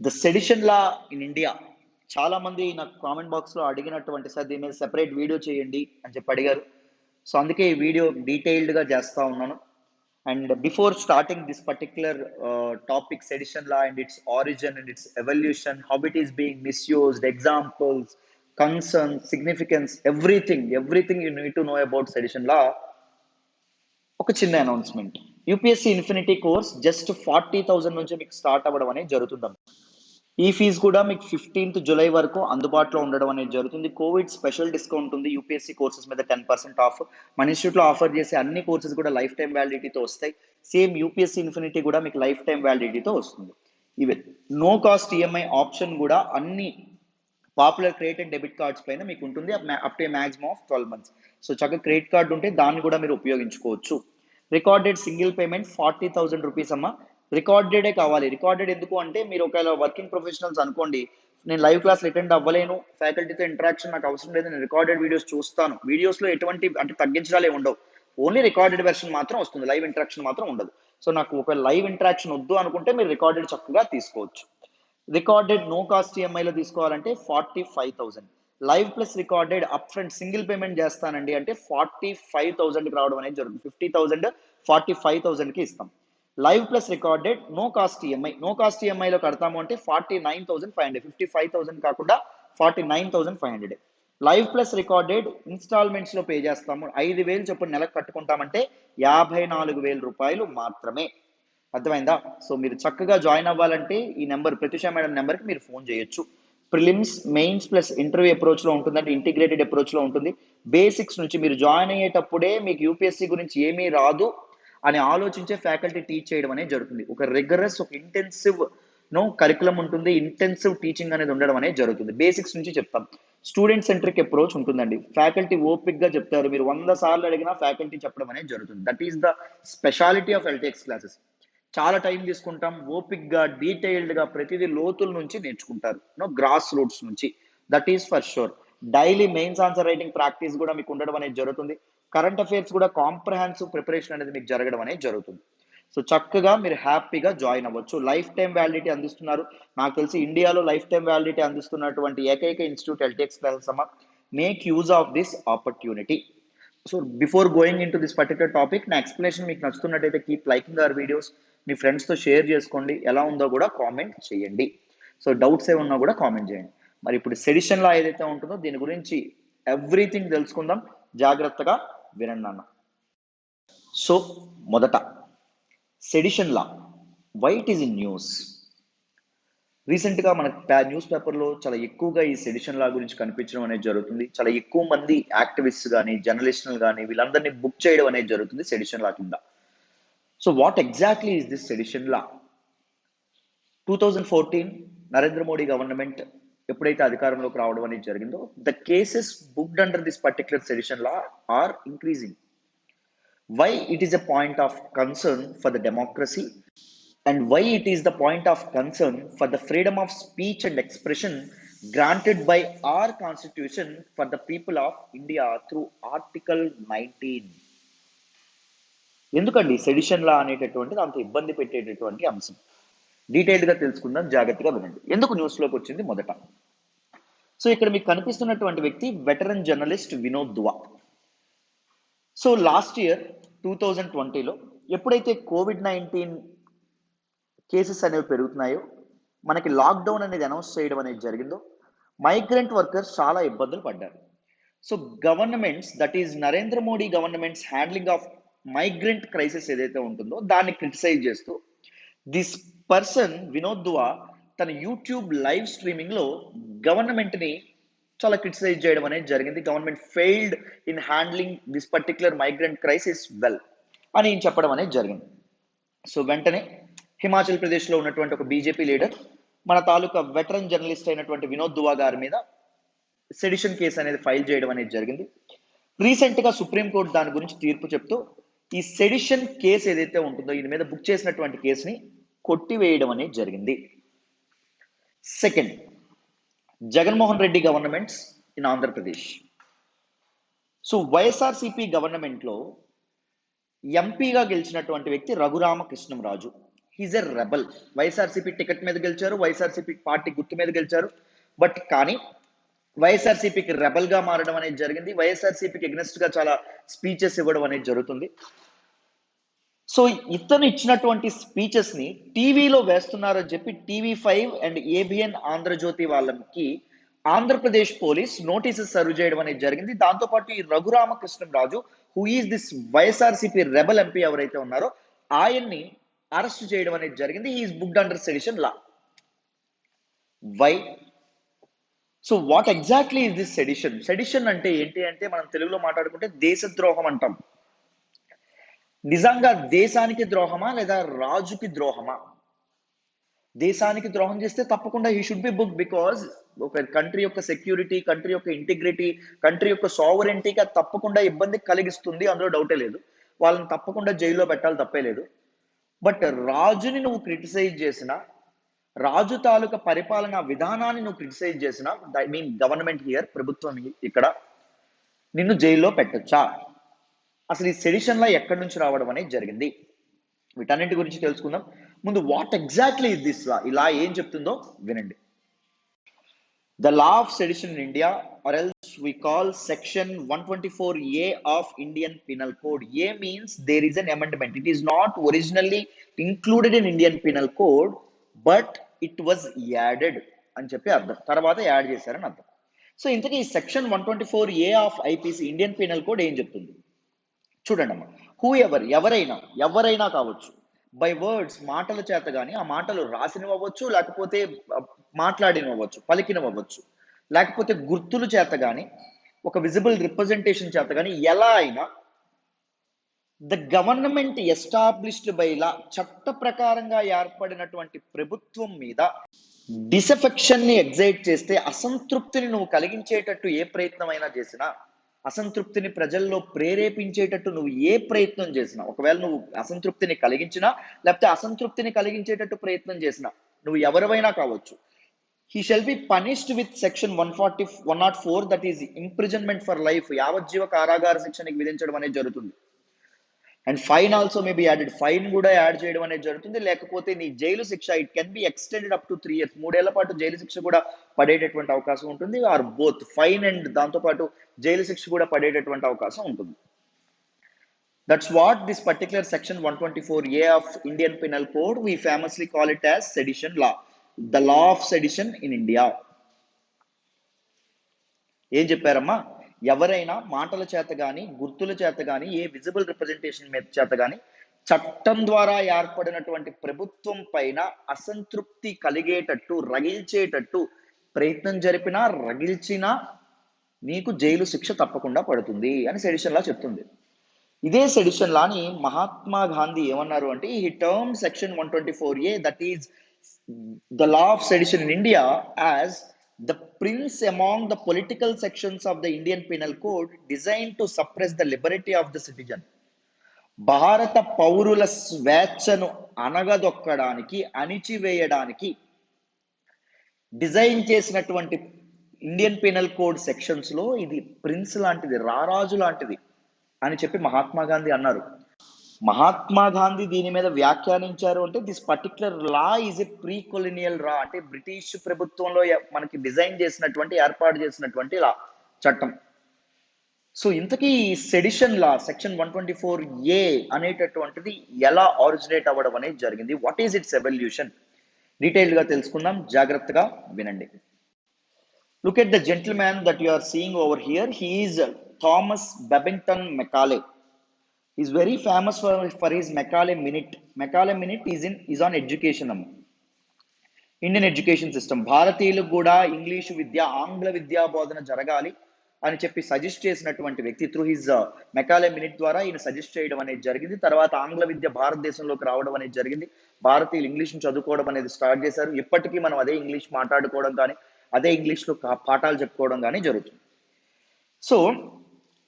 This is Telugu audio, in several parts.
The sedition law in India. చాలా మంది నాకు కామెంట్ బాక్స్ లో అడిగినటువంటి, సార్ దీని మీద సెపరేట్ వీడియో చేయండి అని చెప్పి అడిగారు. సో అందుకే ఈ వీడియో డీటెయిల్డ్ గా చేస్తా ఉన్నాను. And before starting this particular topic, sedition law and its origin and its evolution, how it is being misused, examples, concern, significance, everything you need to know about sedition law. ఒక చిన్న announcement. UPSC infinity course just 40,000 నుంచి మీకు స్టార్ట్ అవ్వడం అనేది జరుగుతుంది. ఈ ఫీజు కూడా మీకు 15th జూలై వరకు అందుబాటులో ఉండడం అనేది జరుగుతుంది. కోవిడ్ స్పెషల్ డిస్కౌంట్ ఉంది యూపీఎస్సీ కోర్సెస్ మీద 10% ఆఫ్. మన ఇన్స్టిట్యూట్లో ఆఫర్ చేసే అన్ని కోర్సెస్ కూడా లైఫ్ టైం వ్యాలిడిటీతో వస్తాయి. సేమ్ యూపీఎస్సీ ఇన్ఫినిటీ కూడా మీకు లైఫ్ టైం వ్యాలిడిటీతో వస్తుంది. Even know cost EMI option కూడా అన్ని popular credit and debit cards పైన మీకు ఉంటుంది up to maximum of 12 months. So చక్కగా క్రెడిట్ కార్డు ఉంటే దాన్ని కూడా మీరు ఉపయోగించుకోవచ్చు. రికార్డెడ్ సింగిల్ పేమెంట్ 40,000 రూపీస్ అమ్మ. రికార్డెడే కావాలి. రికార్డెడ్ ఎందుకు అంటే, మీరు ఒకవేళ వర్కింగ్ ప్రొఫెషనల్స్ అనుకోండి, నేను లైవ్ క్లాస్ అటెండ్ అవ్వలేను, ఫ్యాకల్టీతో ఇంటరాక్షన్ నాకు అవసరం లేదు, నేను రికార్డెడ్ వీడియోస్ చూస్తాను, వీడియోస్లో ఎటువంటి అంటే తగ్గించడాలే ఉండవు, ఓన్లీ రికార్డెడ్ వెర్షన్ మాత్రం వస్తుంది, లైవ్ ఇంటరాక్షన్ మాత్రం ఉండదు. సో నాకు ఒకవేళ లైవ్ ఇంటరాక్షన్ వద్దు అనుకుంటే మీరు రికార్డెడ్ చక్కగా తీసుకోవచ్చు. రికార్డెడ్ నో కాస్ట్ ఈఎంఐలో తీసుకోవాలంటే 45,000. Live plus recorded up front single payment చేస్తానండి అంటే 45,000కి రావడం అనేది జరుగుతుంది. 50,000 45,000కి ఇస్తాం. Live plus recorded no cost EMI, no cost ఈఎంఐలో కడతాము అంటే 49,500, 55,000 కాకుండా 49,500. లైవ్ ప్లస్ రికార్డెడ్ ఇన్స్టాల్మెంట్స్ లో పే చేస్తాము, 5,000 చొప్పున నెలకు కట్టుకుంటామంటే 54,000 రూపాయలు మాత్రమే. అర్థమైందా? సో మీరు చక్కగా జాయిన్ అవ్వాలంటే ఈ నెంబర్, ప్రత్యూష మేడం నెంబర్కి మీరు ఫోన్ చేయొచ్చు. Prelims, mains plus interview approach లో ఉంటుందంటే ఇంటిగ్రేటెడ్ అప్రోచ్ లో ఉంటుంది. బేసిక్స్ నుంచి మీరు జాయిన్ అయ్యేటప్పుడే మీకు యూపీఎస్సీ గురించి ఏమీ రాదు అని ఆలోచించే ఫ్యాకల్టీ టీచ్ చేయడం అనేది జరుగుతుంది. ఒక రిగరస్, ఒక ఇంటెన్సివ్ కరికులం ఉంటుంది, ఇంటెన్సివ్ టీచింగ్ అనేది ఉండడం అనేది జరుగుతుంది. బేసిక్స్ నుంచి చెప్తాం. స్టూడెంట్ సెంట్రిక్ అప్రోచ్ ఉంటుందండి. ఫ్యాకల్టీ ఓపిక్ గా చెప్తారు, మీరు 100 సార్లు అడిగినా ఫ్యాకల్టీ చెప్పడం అనేది జరుగుతుంది. That is the speciality of LTX classes. చాలా టైం తీసుకుంటాం, ఓపిక్ గా డీటెయిల్డ్ గా ప్రతిదీ లోతుల నుంచి నేర్చుకుంటారు, గ్రాస్ రూట్స్ నుంచి. That is for sure. Daily mains answer writing practice కూడా మీకు ఉండడం అనేది జరుగుతుంది. కరెంట్ అఫైర్స్ కూడా కాంప్రహెన్సివ్ ప్రిపరేషన్ అనేది మీకు జరగడం అనేది జరుగుతుంది. సో చక్కగా మీరు హ్యాపీగా జాయిన్ అవ్వచ్చు. లైఫ్ టైం వ్యాలిడిటీ అందిస్తున్నారు. నాకు తెలిసి ఇండియాలో లైఫ్ టైం వ్యాలిడిటీ అందిస్తున్నటువంటి ఏకైక ఇన్స్టిట్యూట్ ఎల్టీఎక్స్ క్లాసెస్ అమ్మ. Make use of this opportunity. So before going in to this particular topic, నా ఎక్స్ప్లెనేషన్ మీకు నచ్చుతున్నట్టయితే కీప్ లైకింగ్ అవర్ వీడియోస్, మీ ఫ్రెండ్స్తో షేర్ చేసుకోండి, ఎలా ఉందో కూడా కామెంట్ చేయండి. సో డౌట్స్ ఏమన్నా కూడా కామెంట్ చేయండి. మరి ఇప్పుడు సెడిషన్ లా ఏదైతే ఉంటుందో దీని గురించి ఎవ్రీథింగ్ తెలుసుకుందాం, జాగ్రత్తగా వినండి అన్న. సో మొదట sedition law, why it is in news. రీసెంట్గా మన న్యూస్ పేపర్లో చాలా ఎక్కువగా ఈ సెడిషన్ లా గురించి కనిపించడం అనేది జరుగుతుంది. చాలా ఎక్కువ మంది యాక్టివిస్ట్ కానీ, జర్నలిస్టులు కానీ, వీళ్ళందరినీ బుక్ చేయడం అనేది జరుగుతుంది సెడిషన్ లా కింద. So what exactly is this sedition law? 2014 Narendra Modi government ఎప్పుడైతే అధికారంలోకి రావడం అనేది జరిగిందో, the cases booked under this particular sedition law are increasing. Why it is a point of concern for the democracy, and why it is the point of concern for the freedom of speech and expression granted by our constitution for the people of India through Article 19. ఎందుకండి సెడిషన్ లా అనేటటువంటిది అంత ఇబ్బంది పెట్టేటటువంటి అంశం? డీటెయిల్డ్గా తెలుసుకుందాం, జాగ్రత్తగా వినండి. ఎందుకు న్యూస్లోకి వచ్చింది మొదట? సో ఇక్కడ మీకు కనిపిస్తున్నటువంటి వ్యక్తి వెటరన్ జర్నలిస్ట్ వినోద్ దువా. సో లాస్ట్ ఇయర్ 2020లో ఎప్పుడైతే కోవిడ్-19 కేసెస్ అనేవి పెరుగుతున్నాయో, మనకి లాక్డౌన్ అనేది అనౌన్స్ చేయడం అనేది జరిగిందో, మైగ్రెంట్ వర్కర్స్ చాలా ఇబ్బందులు పడ్డారు. So governments, that is Narendra Modi governments handling of migrant crisis ఏదైతే ఉంటుందో దాన్ని క్రిటిసైజ్ చేస్తూ దిస్ పర్సన్ వినోద్ దువా తన యూట్యూబ్ లైవ్ స్ట్రీమింగ్ లో గవర్నమెంట్ ని చాలా క్రిటిసైజ్ చేయడం అనేది జరిగింది. Government failed in handling this particular migrant crisis well అని చెప్పడం అనేది జరిగింది. సో వెంటనే హిమాచల్ ప్రదేశ్ లో ఉన్నటువంటి ఒక బీజేపీ లీడర్ మన తాలూకా వెటరన్ జర్నలిస్ట్ అయినటువంటి వినోద్ దువా గారి మీద సెడిషన్ కేసు అనేది ఫైల్ చేయడం అనేది జరిగింది. రీసెంట్ గా సుప్రీంకోర్టు దాని గురించి తీర్పు చెప్తూ ఈ సెడిషన్ కేసు ఏదైతే ఉంటుందో ఈయన మీద బుక్ చేసినటువంటి కేసుని కొట్టివేయడం అనేది జరిగింది. Second, Jaganmohan Reddy governments in Andhra Pradesh. So YSRCP government లో ఎంపీగా గెలిచినటువంటి వ్యక్తి Raghuramakrishnamraju. He's a rebel. YSRCP ticket మీద గెలిచారు, వైఎస్ఆర్సీపీ పార్టీ గుర్తు మీద గెలిచారు. బట్ కానీ వైఎస్ఆర్సీపీకి రెబల్ గా మారడం అనేది జరిగింది. వైఎస్ఆర్సీపీకి ఎగ్నెస్ట్ గా చాలా స్పీచెస్ ఇవ్వడం అనేది జరుగుతుంది. సో ఇతను ఇచ్చినటువంటి స్పీచెస్ ని టీవీలో వేస్తున్నారని చెప్పి టీవీ5 అండ్ ఏబిఎన్ ఆంధ్రజ్యోతి వాళ్ళకి ఆంధ్రప్రదేశ్ పోలీస్ నోటీసెస్ సర్వ్ చేయడం అనేది జరిగింది. దాంతో పాటు ఈ Raghuramakrishnamraju who is this YSRCP rebel MP ఎవరైతే ఉన్నారో ఆయన్ని అరెస్ట్ చేయడం అనేది జరిగింది. He is booked under sedition law. Why? So what exactly is this sedition? Sedition అంటే ఏంటి అంటే మనం తెలుగులో మాట్లాడుకుంటే దేశద్రోహం అంటాం. నిజంగా దేశానికి ద్రోహమా లేదా రాజుకి ద్రోహమా? దేశానికి ద్రోహం చేస్తే తప్పకుండా he should be book, because ఒక కంట్రీ యొక్క సెక్యూరిటీ, కంట్రీ యొక్క ఇంటిగ్రిటీ, కంట్రీ యొక్క సావరెంటీకి అది తప్పకుండా ఇబ్బంది కలిగిస్తుంది, అందులో డౌటే లేదు. వాళ్ళని తప్పకుండా జైల్లో పెట్టాలి, తప్పే లేదు. బట్ రాజుని నువ్వు క్రిటిసైజ్ చేసిన, రాజు తాలూకా పరిపాలనా విధానాన్ని నువ్వు క్రిటిసైజ్ చేసిన, ఐ మీన్ గవర్నమెంట్ హియర్, ప్రభుత్వం ఇక్కడ, నిన్ను జైల్లో పెట్టొచ్చా? అసలు ఈ సెడిషన్ లా ఎక్కడి నుంచి రావడం అనేది జరిగింది? వీటన్నింటి గురించి తెలుసుకుందాం. ముందు what exactly is this law? ఇలా ఏం చెప్తుందో వినండి. The law of sedition in India, or else we call section 124A of Indian Penal Code. A means there is an amendment. It is not originally included in Indian Penal Code, but it was added అని చెప్పి అర్థం. తర్వాత యాడ్ చేశారని అర్థం. సో ఇంతకీ ఈ section 124A of IPC Indian penal code ఏం చెప్తుంది చూడండి అమ్మా. హూ ఎవరైనా కావచ్చు, బై వర్డ్స్ మాటల చేత కానీ, ఆ మాటలు రాసినవ్వచ్చు, లేకపోతే మాట్లాడినవ్వచ్చు, పలికినవ్వచ్చు, లేకపోతే గుర్తుల చేత కానీ, ఒక విజిబుల్ రిప్రజెంటేషన్ చేత కానీ, ఎలా అయినా ద గవర్నమెంట్ ఎస్టాబ్లిష్డ్ బై లా, చట్ట ప్రకారంగా ఏర్పడినటువంటి ప్రభుత్వం మీద డిసెఫెక్షన్ ని ఎగ్జైట్ చేస్తే, అసంతృప్తిని నువ్వు కలిగించేటట్టు ఏ ప్రయత్నమైనా చేసినా, అసంతృప్తిని ప్రజల్లో ప్రేరేపించేటట్టు నువ్వు ఏ ప్రయత్నం చేసినా, ఒకవేళ నువ్వు అసంతృప్తిని కలిగించినా లేకపోతే అసంతృప్తిని కలిగించేటట్టు ప్రయత్నం చేసినా, నువ్వు ఎవరివైనా కావచ్చు, he shall be punished with section 104, that is imprisonment for life, యావజ్జీవ కారాగార శిక్షణకి విధించడం అనేది జరుగుతుంది. And fine also may be added, fine కూడా యాడ్ చేయడం అనేది జరుగుతుంది. లేకపోతే నీ జైలు శిక్ష, it can be extended up to 3 years, 3 ఏళ్ల పాటు జైలు శిక్ష కూడా పడేటటువంటి అవకాశం ఉంటుంది. ఆర్ బోత్ ఫైన్ అండ్ దాంతో పాటు జైలు శిక్ష కూడా పడేటటువంటి అవకాశం ఉంటుంది. That's what this particular section 124A of Indian penal code, we famously call it as sedition law, the law of sedition in India. ఏం చెప్పారమ్మా? ఎవరైనా మాటల చేత కానీ, గుర్తుల చేత కానీ, ఏ విజిబుల్ రిప్రజెంటేషన్ మీద చేత కానీ, చట్టం ద్వారా ఏర్పడినటువంటి ప్రభుత్వం పైన అసంతృప్తి కలిగేటట్టు, రగిల్చేటట్టు ప్రయత్నం జరిపినా, రగిల్చినా నీకు జైలు శిక్ష తప్పకుండా పడుతుంది అని సెడిషన్ లా చెప్తుంది. ఇదే సెడిషన్ లాని మహాత్మా గాంధీ ఏమన్నారు అంటే, ఈ term section 124A, that is the law of sedition in India, as the prince among the political sections of the Indian Penal Code designed to suppress the liberty of the citizen. భారత పౌరుల స్వేచ్ఛను అనగదొక్కడానికి, అణిచివేయడానికి డిజైన్ చేసినటువంటి ఇండియన్ పీనల్ కోడ్ సెక్షన్స్ లో ఇది ప్రిన్స్ లాంటిది, రారాజు లాంటిది అని చెప్పి మహాత్మా గాంధీ అన్నారు. మహాత్మా గాంధీ దీని మీద వ్యాఖ్యానించారు అంటే, this particular law is a pre colonial law, అంటే బ్రిటిష్ ప్రభుత్వంలో మనకి డిజైన్ చేసినటువంటి, ఏర్పాటు చేసినటువంటి లా, చట్టం. సో ఇంతకీ సెడిషన్ లా సెక్షన్ 124A అనేటటువంటిది ఎలా ఆరిజినేట్ అవ్వడం అనేది జరిగింది, what is its evolution, detailed గా తెలుసుకుందాం, జాగ్రత్తగా వినండి. Look at the gentleman that you are seeing over here. He is Thomas Babington Macaulay. He's very famous for his Macaulay Minute. Macaulay Minute is on education, Indian education system. భారతీయులకు కూడా ఇంగ్లీషు విద్య, ఆంగ్ల విద్యా బోధన జరగాలి అని చెప్పి సజెస్ట్ చేసినటువంటి వ్యక్తి. త్రూ హిజ్ మెకాలే మినిట్ ద్వారా ఈయన సజెస్ట్ చేయడం అనేది జరిగింది. తర్వాత ఆంగ్ల విద్య భారతదేశంలోకి రావడం అనేది జరిగింది. భారతీయులు ఇంగ్లీష్ను చదువుకోవడం అనేది స్టార్ట్ చేశారు. ఇప్పటికీ మనం అదే ఇంగ్లీష్ మాట్లాడుకోవడం కానీ, అదే ఇంగ్లీష్లో పాఠాలు చెప్పుకోవడం కానీ జరుగుతుంది. So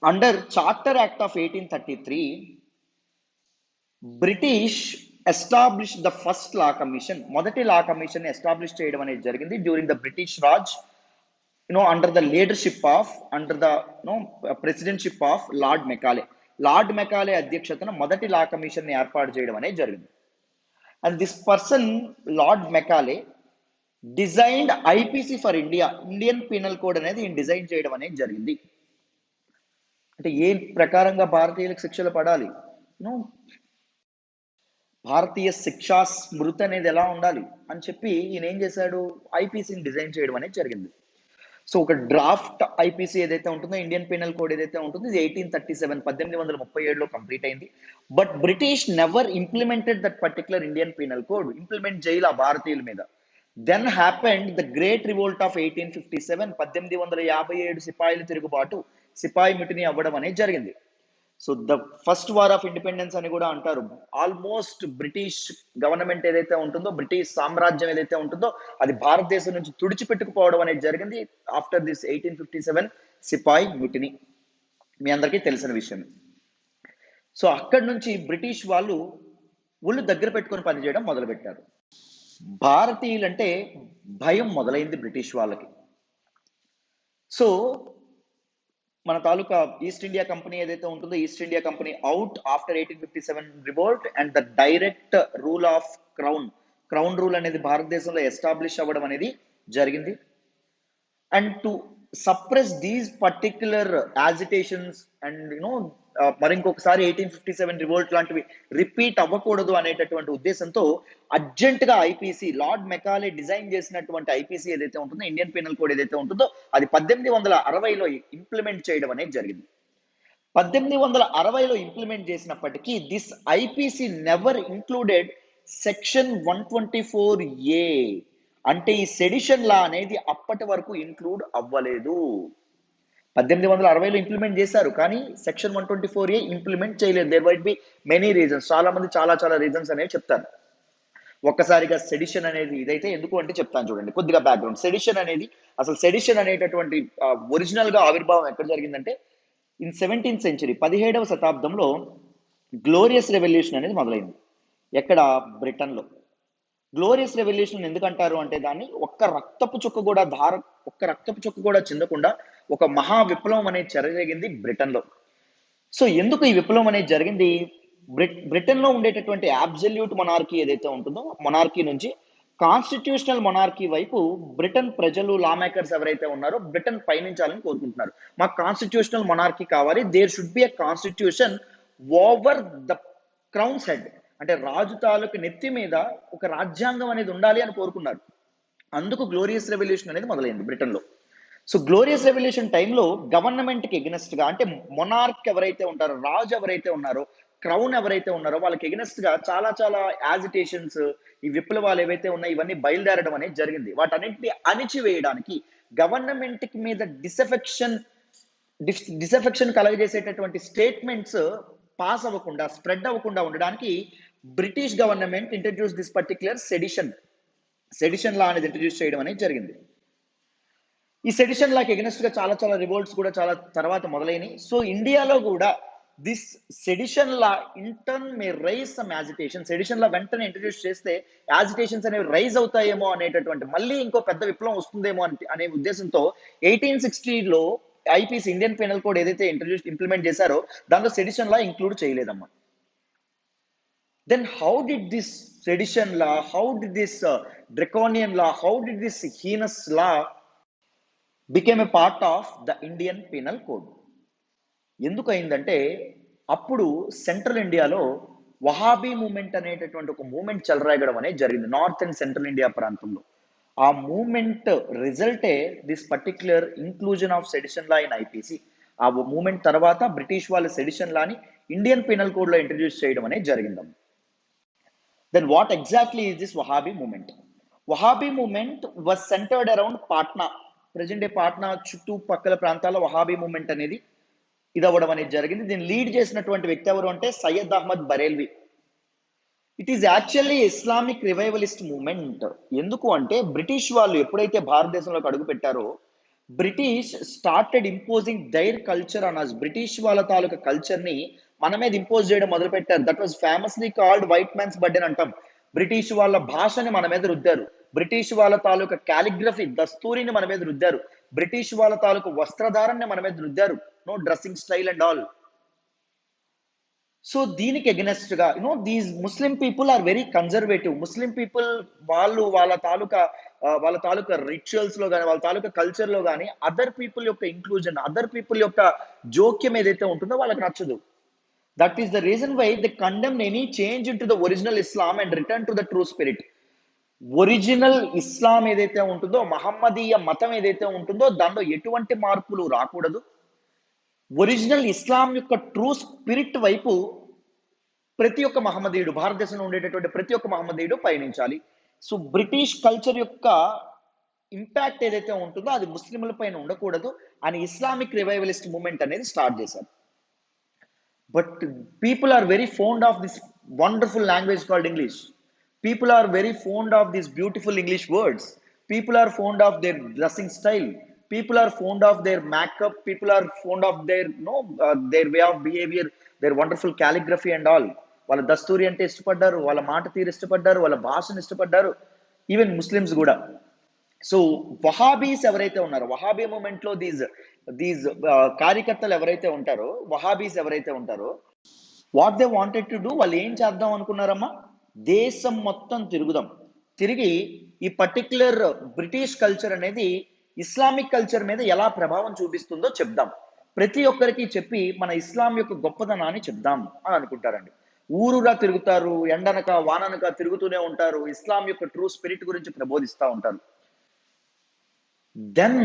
under Charter Act of 1833, British established the first law commission. మొదటి లా కమిషన్ ఎస్టాబ్లిష్ చేయడం అనేది జరిగింది during the British Raj, under the leadership of, under the presidentship of lord Macaulay. Lord Macaulay అధ్యక్షతన మొదటి లా కమిషన్ ని ఏర్పాటు చేయడం అనేది జరిగింది. And this person lord Macaulay designed IPC for India, Indian penal code అనేది డిజైన్ చేయడం అనేది జరిగింది. అంటే ఏ ప్రకారంగా భారతీయులకు శిక్షలు పడాలి, భారతీయ శిక్షా స్మృతి అనేది ఎలా ఉండాలి అని చెప్పి ఈయన ఏం చేశాడు, ఐపీసీని డిజైన్ చేయడం అనేది జరిగింది. సో ఒక డ్రాఫ్ట్ ఐపీసీ ఏదైతే ఉంటుందో, ఇండియన్ పీనల్ కోడ్ ఏదైతే ఉంటుందో, ఇది 1837 1837లో కంప్లీట్ అయింది. But British never implemented that particular Indian penal code, implement చేయాల భారతీయుల మీద. Then happened the great revolt of 1857, 1857 సిపాయిల తిరుగుబాటు, సిపాయి మిటిని అవ్వడం అనేది జరిగింది. So the first war of independence అని కూడా అంటారు. ఆల్మోస్ట్ బ్రిటిష్ గవర్నమెంట్ ఏదైతే ఉంటుందో, బ్రిటిష్ సామ్రాజ్యం ఏదైతే ఉంటుందో, అది భారతదేశం నుంచి తుడిచిపెట్టుకుపోవడం అనేది జరిగింది ఆఫ్టర్ దిస్ 1857 సిపాయి మిటిని. మీ అందరికీ తెలిసిన విషయం. సో అక్కడి నుంచి బ్రిటిష్ వాళ్ళు ఒళ్ళు దగ్గర పెట్టుకొని పనిచేయడం మొదలుపెట్టారు. భారతీయులంటే భయం మొదలైంది బ్రిటిష్ వాళ్ళకి. సో మన తాలూకా ఈస్ట్ ఇండియా కంపెనీ ఏదైతే ఉంటుందో, east India company out after 1857 revolt and the direct rule of crown rule అనేది భారతదేశంలో ఎస్టాబ్లిష్ అవ్వడం అనేది జరిగింది. And to suppress these particular agitations and మరి ఇంకొకసారి 1857 రివోల్ట్ లాంటివి రిపీట్ అవ్వకూడదు అనేటటువంటి ఉద్దేశంతో అర్జెంట్ గా ఐపీసీ, లార్డ్ మెకాలే డిజైన్ చేసినటువంటి ఐపీసీ ఏదైతే ఉంటుందో, ఇండియన్ పీనల్ కోడ్ ఏదైతే ఉంటుందో, అది 1860లో ఇంప్లిమెంట్ చేయడం అనేది జరిగింది. 1860లో ఇంప్లిమెంట్ చేసినప్పటికీ this IPC never included section 124A. అంటే ఈ సెడిషన్ లా అనేది అప్పటి వరకు ఇంక్లూడ్ అవ్వలేదు. 1860లో ఇంప్లిమెంట్ చేశారు, కానీ సెక్షన్ 124A ఇంప్లిమెంట్ చేయలేదు. There might be many reasons, చాలా మంది చాలా రీజన్స్ అనేవి చెప్తారు. ఒక్కసారిగా సెడిషన్ అనేది ఇదైతే ఎందుకు అంటే చెప్తాను చూడండి, కొద్దిగా బ్యాక్గ్రౌండ్. సెడిషన్ అనేది, అసలు సెడిషన్ అనేటటువంటి ఒరిజినల్ గా ఆవిర్భావం ఎక్కడ జరిగిందంటే, ఇన్ 17th century 17వ శతాబ్దంలో గ్లోరియస్ రెవల్యూషన్ అనేది మొదలైంది. ఎక్కడ? బ్రిటన్లో. గ్లోరియస్ రెవల్యూషన్ ఎందుకంటారు అంటే, దాన్ని ఒక్క రక్తపు చుక్క కూడా చిందకుండా ఒక మహా విప్లవం అనేది చెరగలిగింది బ్రిటన్లో. సో ఎందుకు ఈ విప్లవం అనేది జరిగింది? బ్రిటన్లో ఉండేటటువంటి అబ్సల్యూట్ మొనార్కీ ఏదైతే ఉంటుందో, మొనార్కీ నుంచి కాన్స్టిట్యూషనల్ మొనార్కీ వైపు బ్రిటన్ ప్రజలు, లా మేకర్స్ ఎవరైతే ఉన్నారో బ్రిటన్ పయనించాలని కోరుకుంటున్నారు. మాకు కాన్స్టిట్యూషనల్ మొనార్కీ కావాలి, there should be a constitution over the crown's head. అంటే రాజు తాలూకు నెత్తి మీద ఒక రాజ్యాంగం అనేది ఉండాలి అని కోరుకున్నారు. అందుకు గ్లోరియస్ రెవల్యూషన్ అనేది మొదలైంది బ్రిటన్లో. సో గ్లోరియస్ రెవల్యూషన్ టైంలో గవర్నమెంట్కి ఎగనెస్ట్ గా, అంటే మొనార్క్ ఎవరైతే ఉంటారో, రాజు ఎవరైతే ఉన్నారో, క్రౌన్ ఎవరైతే ఉన్నారో, వాళ్ళకి ఎగనెస్ట్ గా చాలా యాజిటేషన్స్, ఈ విప్లవాలు ఏవైతే ఉన్నాయో ఇవన్నీ బయలుదేరడం అనేది జరిగింది. వాటన్నింటినీ అణిచివేయడానికి, గవర్నమెంట్ మీద డిసెఫెక్షన్ కలగజేసేటటువంటి స్టేట్మెంట్స్ పాస్ అవ్వకుండా, స్ప్రెడ్ అవ్వకుండా ఉండడానికి British government introduce this particular sedition law అనేది ఇంట్రడ్యూస్ చేయడం అనేది జరిగింది. ఈ సెడిషన్ లాకి ఎగనెస్ట్ గా చాలా రివోల్ట్స్ కూడా చాలా తర్వాత మొదలైనవి. సో ఇండియాలో కూడా this sedition law in turn may rise some agitation. Sedition law వెంటనే ఇంట్రడ్యూస్ చేస్తే యాజిటేషన్స్ అనేవి రైజ్ అవుతాయేమో అనేటటువంటి, మళ్ళీ ఇంకో పెద్ద విప్లవం వస్తుందేమో అనే ఉద్దేశంతో 1860లో ఐపీసీ, ఇండియన్ పీనల్ కోడ్ ఏదైతే ఇంప్లిమెంట్ చేశారో దాంట్లో సెడిషన్ లా ఇంక్లూడ్ చేయలేదమ్మా. Then how did this sedition law, how did this draconian law, how did this heinous law became a part of the Indian Penal Code? ఎందుకు అయిందంటే, అప్పుడు సెంట్రల్ ఇండియాలో వహాబీ మూమెంట్ అనేటటువంటి ఒక మూమెంట్ చెలరేగడం అనేది జరిగింది నార్త్ అండ్ సెంట్రల్ ఇండియా ప్రాంతంలో. ఆ మూమెంట్ రిజల్టే this particular inclusion of sedition law in IPC. ఆ మూమెంట్ తర్వాత బ్రిటిష్ వాళ్ళు సెడిషన్ లాని ఇండియన్ పీనల్ కోడ్ లో ఇంట్రడ్యూస్ చేయడం అనేది జరిగిందమ్మ. Then what exactly is this Wahhabi movement? Wahhabi movement was centered around Patna. Present day Patna చుట్టూ పక్కల ప్రాంతాల్లో వహాబీ మూమెంట్ అనేది ఇదవ్వడం అనేది జరిగింది. దీన్ని లీడ్ చేసినటువంటి వ్యక్తి ఎవరు అంటే Syed Ahmad Barelvi. It is actually Islamic revivalist movement. ఎందుకు అంటే, బ్రిటిష్ వాళ్ళు ఎప్పుడైతే భారతదేశంలోకి అడుగు పెట్టారో, British started imposing their culture on us. British వాళ్ళ తాలూకా కల్చర్ ని మన మీద ఇంపోజ్ చేయడం మొదలు పెట్టారు. That was famously called white man's burden అంటాం. బ్రిటిష్ వాళ్ళ భాషని మన మీద రుద్దారు, బ్రిటిష్ వాళ్ళ తాలూకా క్యాలిగ్రఫీ దస్తూరిని మన మీద రుద్దారు, బ్రిటిష్ వాళ్ళ తాలూకా వస్త్రధారాన్ని మన మీద రుద్దారు, no dressing style and all. So దీనికి ఎగనెస్ట్ గా these Muslim people are very conservative. Muslim people వాళ్ళు వాళ్ళ తాలూకా రిచువల్స్ లో కానీ వాళ్ళ తాలూకా కల్చర్ లో కానీ అదర్ పీపుల్ యొక్క ఇంక్లూజన్, అదర్ పీపుల్ యొక్క జోక్యం ఏదైతే ఉంటుందో వాళ్ళకి నచ్చదు. That is the reason why they condemn any change in to the original Islam and return to the true spirit. Original Islam ఏదైతే ఉంటుందో, మహమ్మదీయ మతం ఏదైతే ఉంటుందో దానిలో ఎటువంటి మార్పులు రాకూడదు. ఒరిజినల్ ఇస్లాం యొక్క ట్రూ స్పిరిట్ వైపు ప్రతి ఒక్క మహమ్మదీయుడు, భారతదేశంలో ఉండేటటువంటి ప్రతి ఒక్క మహమ్మదీయుడు పయనించాలి. సో బ్రిటిష్ కల్చర్ యొక్క ఇంపాక్ట్ ఏదైతే ఉంటుందో అది ముస్లింల పైన ఉండకూడదు అని ఇస్లామిక్ రివైవలిస్ట్ మూవ్మెంట్ అనేది స్టార్ట్ చేశారు. But people are very fond of this wonderful language called English. People are very fond of these beautiful English words. People are fond of their dressing style. People are fond of their makeup. People are fond of their their way of behavior, their wonderful calligraphy and all. వాళ్ళ దస్తూరి అంటే ఇష్టపడ్డారు, వాళ్ళ మాట తీరు ఇష్టపడ్డారు, వాళ్ళ భాషను ఇష్టపడ్డారు, ఈవెన్ ముస్లిమ్స్ కూడా. సో వహాబీస్ ఎవరైతే ఉన్నారో, వహాబీ మూమెంట్ లో దీస్ కార్యకర్తలు ఎవరైతే ఉంటారో, వహాబీస్ ఎవరైతే ఉంటారో, what they wanted to do, వాళ్ళు ఏం చేద్దాం అనుకున్నారమ్మా, దేశం మొత్తం తిరిగి ఈ పర్టిక్యులర్ బ్రిటిష్ కల్చర్ అనేది ఇస్లామిక్ కల్చర్ మీద ఎలా ప్రభావం చూపిస్తుందో చెప్దాం, ప్రతి ఒక్కరికి చెప్పి మన ఇస్లాం యొక్క గొప్పదనాన్ని చెప్దాం అని అనుకుంటారండి. ఊరుగా తిరుగుతారు, ఎండనక వాననక తిరుగుతూనే ఉంటారు, ఇస్లాం యొక్క ట్రూ స్పిరిట్ గురించి ప్రబోధిస్తూ ఉంటారు. దెన్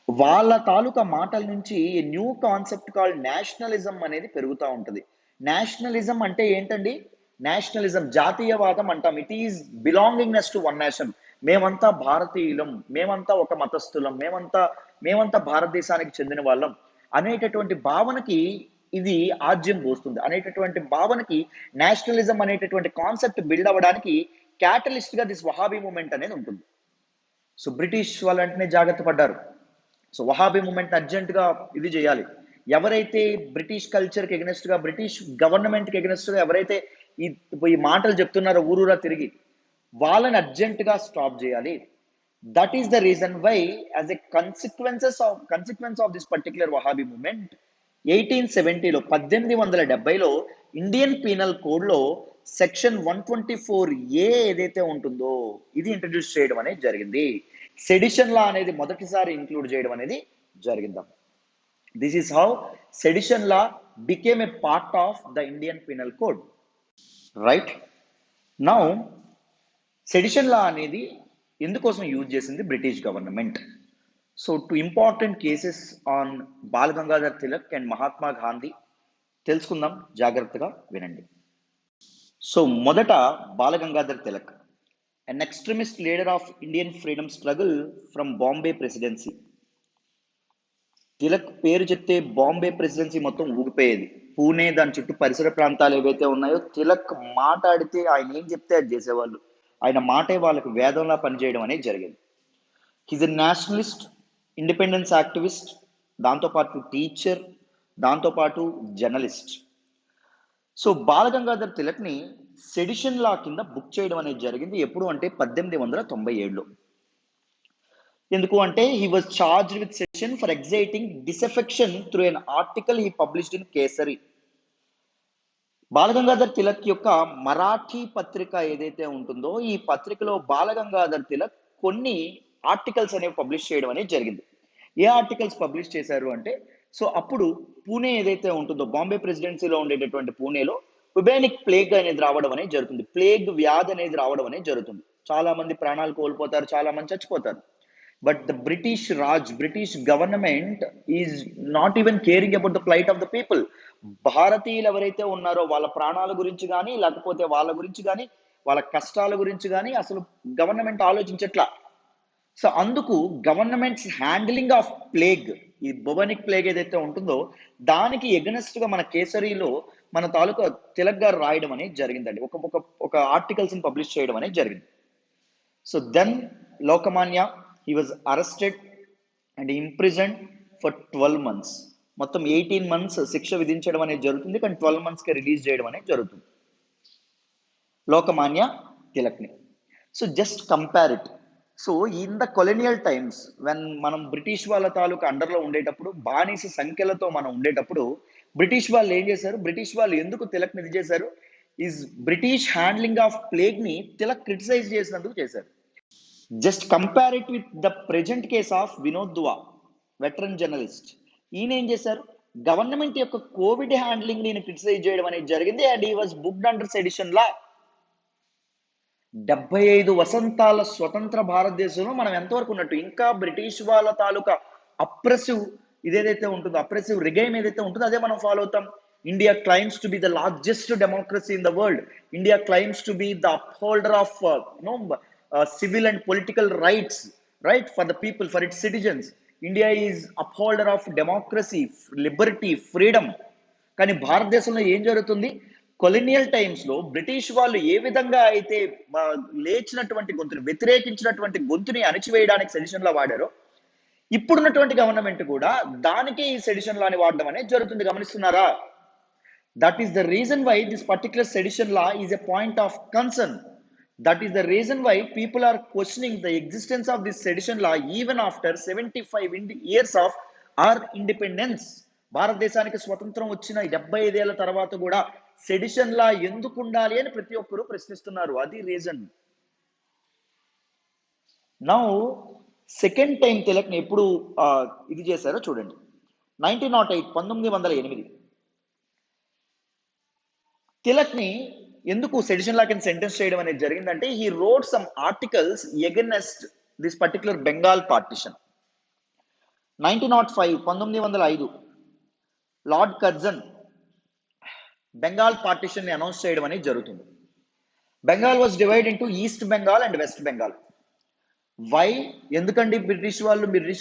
వాళ్ళ తాలూకా మాటల నుంచి న్యూ కాన్సెప్ట్ కాల్డ్ నేషనలిజం అనేది పెరుగుతూ ఉంటుంది. నేషనలిజం అంటే ఏంటండి? నేషనలిజం జాతీయవాదం అంటాం. It is belongingness to one nation. మేమంతా భారతీయులం, మేమంతా ఒక మతస్థులం, మేమంతా భారతదేశానికి చెందిన వాళ్ళం అనేటటువంటి భావనకి ఇది ఆజ్యం పోస్తుంది. అనేటటువంటి భావనకి నేషనలిజం అనేటటువంటి కాన్సెప్ట్ బిల్డ్ అవ్వడానికి క్యాటలిస్ట్ గా దిస్ వహాబీ మూమెంట్ అనేది ఉంటుంది. సో బ్రిటిష్ వాళ్ళంటనే జాగ్రత్త పడ్డారు. సో వహాబీ మూమెంట్ అర్జెంట్ గా ఇది చేయాలి. ఎవరైతే బ్రిటిష్ కల్చర్ కి ఎగనెస్ట్ గా, బ్రిటిష్ గవర్నమెంట్ కి ఎగనెస్ట్ గా ఎవరైతే ఈ మాటలు చెప్తున్నారో ఊరూరా తిరిగి, వాళ్ళని అర్జెంట్ గా స్టాప్ చేయాలి. That is the reason why as a consequence of this particular Wahhabi movement 1870లో 1870లో ఇండియన్ పీనల్ కోడ్ లో సెక్షన్ 124A ఏదైతే ఉంటుందో ఇది ఇంట్రడ్యూస్ చేయడం అనేది జరిగింది. సెడిషన్ లా అనేది మొదటిసారి ఇంక్లూడ్ చేయడం అనేది జరిగింది. This is how sedition law became a part of the Indian penal code. Right now sedition law అనేది ఎందుకోసం యూజ్ చేసింది British government? So two important cases on Bal Gangadhar Tilak and Mahatma Gandhi తెలుసుకుందాం, జాగ్రత్తగా వినండి. సో మొదట బాల Gangadhar Tilak, an extremist leader of Indian freedom struggle from Bombay presidency. Tilak పేరు చెప్తే బాంబే ప్రెసిడెన్సీ మొత్తం ఊగిపోయేది. పూణే దాని చుట్టూ పరిసర ప్రాంతాలు ఏవైతే ఉన్నాయో తిలక్ మాట్లాడితే ఆయన ఏం చెప్తే అది చేసేవాళ్ళు. ఆయన మాటే వాళ్ళకు వేదంలా పనిచేయడం అనేది జరిగింది. He's a nationalist, independence activist, దాంతోపాటు టీచర్, దాంతోపాటు జర్నలిస్ట్. సో బాల గంగాధర్ తిలక్ని సెడిషన్ లా కింద బుక్ చేయడం అనేది జరిగింది. ఎప్పుడు అంటే 1897లో. ఎందుకు అంటే he was charged with sedition for exciting disaffection through an article he published in Kesari. Bal Gangadhar Tilak యొక్క మరాఠీ పత్రిక ఏదైతే ఉంటుందో ఈ పత్రికలో బాల గంగాధర్ తిలక్ కొన్ని ఆర్టికల్స్ అనేవి పబ్లిష్ చేయడం అనేది జరిగింది. ఏ ఆర్టికల్స్ పబ్లిష్ చేశారు అంటే, సో అప్పుడు పూణే ఏదైతే ఉంటుందో బాంబే ప్రెసిడెన్సీలో ఉండేటటువంటి పూణేలో బుబేనిక్ ప్లేగ్ అనేది రావడం అనేది జరుగుతుంది. ప్లేగ్ వ్యాధి అనేది రావడం అనేది జరుగుతుంది. చాలా మంది ప్రాణాలు కోల్పోతారు, చాలా మంది చచ్చిపోతారు. But the British government is not even caring about the flight of the people. భారతీయులు ఎవరైతే ఉన్నారో వాళ్ళ ప్రాణాల గురించి కానీ, లేకపోతే వాళ్ళ గురించి కానీ, వాళ్ళ కష్టాల గురించి కానీ అసలు గవర్నమెంట్ ఆలోచించట్లా. సో అందుకు గవర్నమెంట్స్ హ్యాండిలింగ్ ఆఫ్ ప్లేగ్, ఈ బొబనిక్ ప్లేగ్ ఏదైతే ఉంటుందో దానికి ఎగనెస్ట్ గా మన కేసరిలో మన తాలూకా తిలక్ గారు రాయడం అనేది జరిగిందండి. ఒక ఆర్టికల్స్ పబ్లిష్ చేయడం అనేది జరిగింది. So then Lokmanya he was arrested and imprisoned for 12 months. మొత్తం 18 months శిక్ష విధించడం అనేది జరుగుతుంది, కానీ 12 months కి రిలీజ్ చేయడం అనేది జరుగుతుంది లోకమాన్య తిలక్ని. So just compare it. So in the colonial times when మనం బ్రిటిష్ వాళ్ళ తాలూకా అండర్లో ఉండేటప్పుడు, బానిస సంఖ్యలతో మనం ఉండేటప్పుడు బ్రిటిష్ వాళ్ళు ఏం చేశారు, బ్రిటిష్ వాళ్ళు ఎందుకు తిలక్ ఇది చేశారు, is British handling of plague ని తిలక్ క్రిటిసైజ్ చేసినందుకు చేశారు. Just compare it with the present case of Vinod దువా, వెటరన్ జర్నలిస్ట్. ఈయన ఏం చేశారు, గవర్నమెంట్ యొక్క కోవిడ్ హ్యాండ్లింగ్ నేను క్రిటిసైజ్ చేయడం అనేది జరిగింది, అండ్ ఈ వాజ్ బుక్డ్ అండర్ సెడిషన్ లా. 75 వసంతాల స్వతంత్ర భారతదేశంలో మనం ఎంతవరకు ఉన్నట్టు, ఇంకా బ్రిటిష్ వాళ్ళ తాలూకా అప్రెసివ్ ఇదేదైతే ఉంటుందో, అప్రెసివ్ రిగైమ్ ఏదైతే ఉంటుందో అదే మనం ఫాలో అవుతాం. India claims to be the largest democracy in the world. India claims to be the upholder of civil and political rights, right, for the people, for its citizens. India is upholder of democracy, liberty, freedom. కానీ భారతదేశంలో ఏం జరుగుతుంది, కొలినియల్ టైమ్స్ లో బ్రిటిష్ వాళ్ళు ఏ విధంగా అయితే లేచినటువంటి గొంతుని, వ్యతిరేకించినటువంటి గొంతుని అణిచివేయడానికి సెడిషన్ లా వాడారో, ఇప్పుడున్నటువంటి గవర్నమెంట్ కూడా దానికే ఈ సెడిషన్ లాని వాడడం అనేది జరుగుతుంది. గమనిస్తున్నారా? That is the reason why this particular sedition law is a point of concern. That is the reason why people are questioning the existence of this sedition law even after 75 years of our independence. భారతదేశానికి స్వతంత్రం వచ్చిన 75 ఏళ్ల తర్వాత కూడా సెడిషన్ లా ఎందుకు ఉండాలి అని ప్రతి ఒక్కరూ ప్రశ్నిస్తున్నారు. అది రీజన్. నౌ సెకండ్ టైం తిలక్ని ఎప్పుడు ఇది చేశారో చూడండి. 1908 తిలక్ని ఎందుకు సెడిషన్ లా కింద సెంటెన్స్ చేయడం అనేది జరిగిందంటే, he wrote some articles against this particular Bengal partition. 1905 Lord Curzon Bengal partition ని అనౌన్స్ చేయడం అనేది జరుగుతుంది. Bengal was divided into east Bengal and west Bengal. Why? ఎందుకండి బ్రిటిష్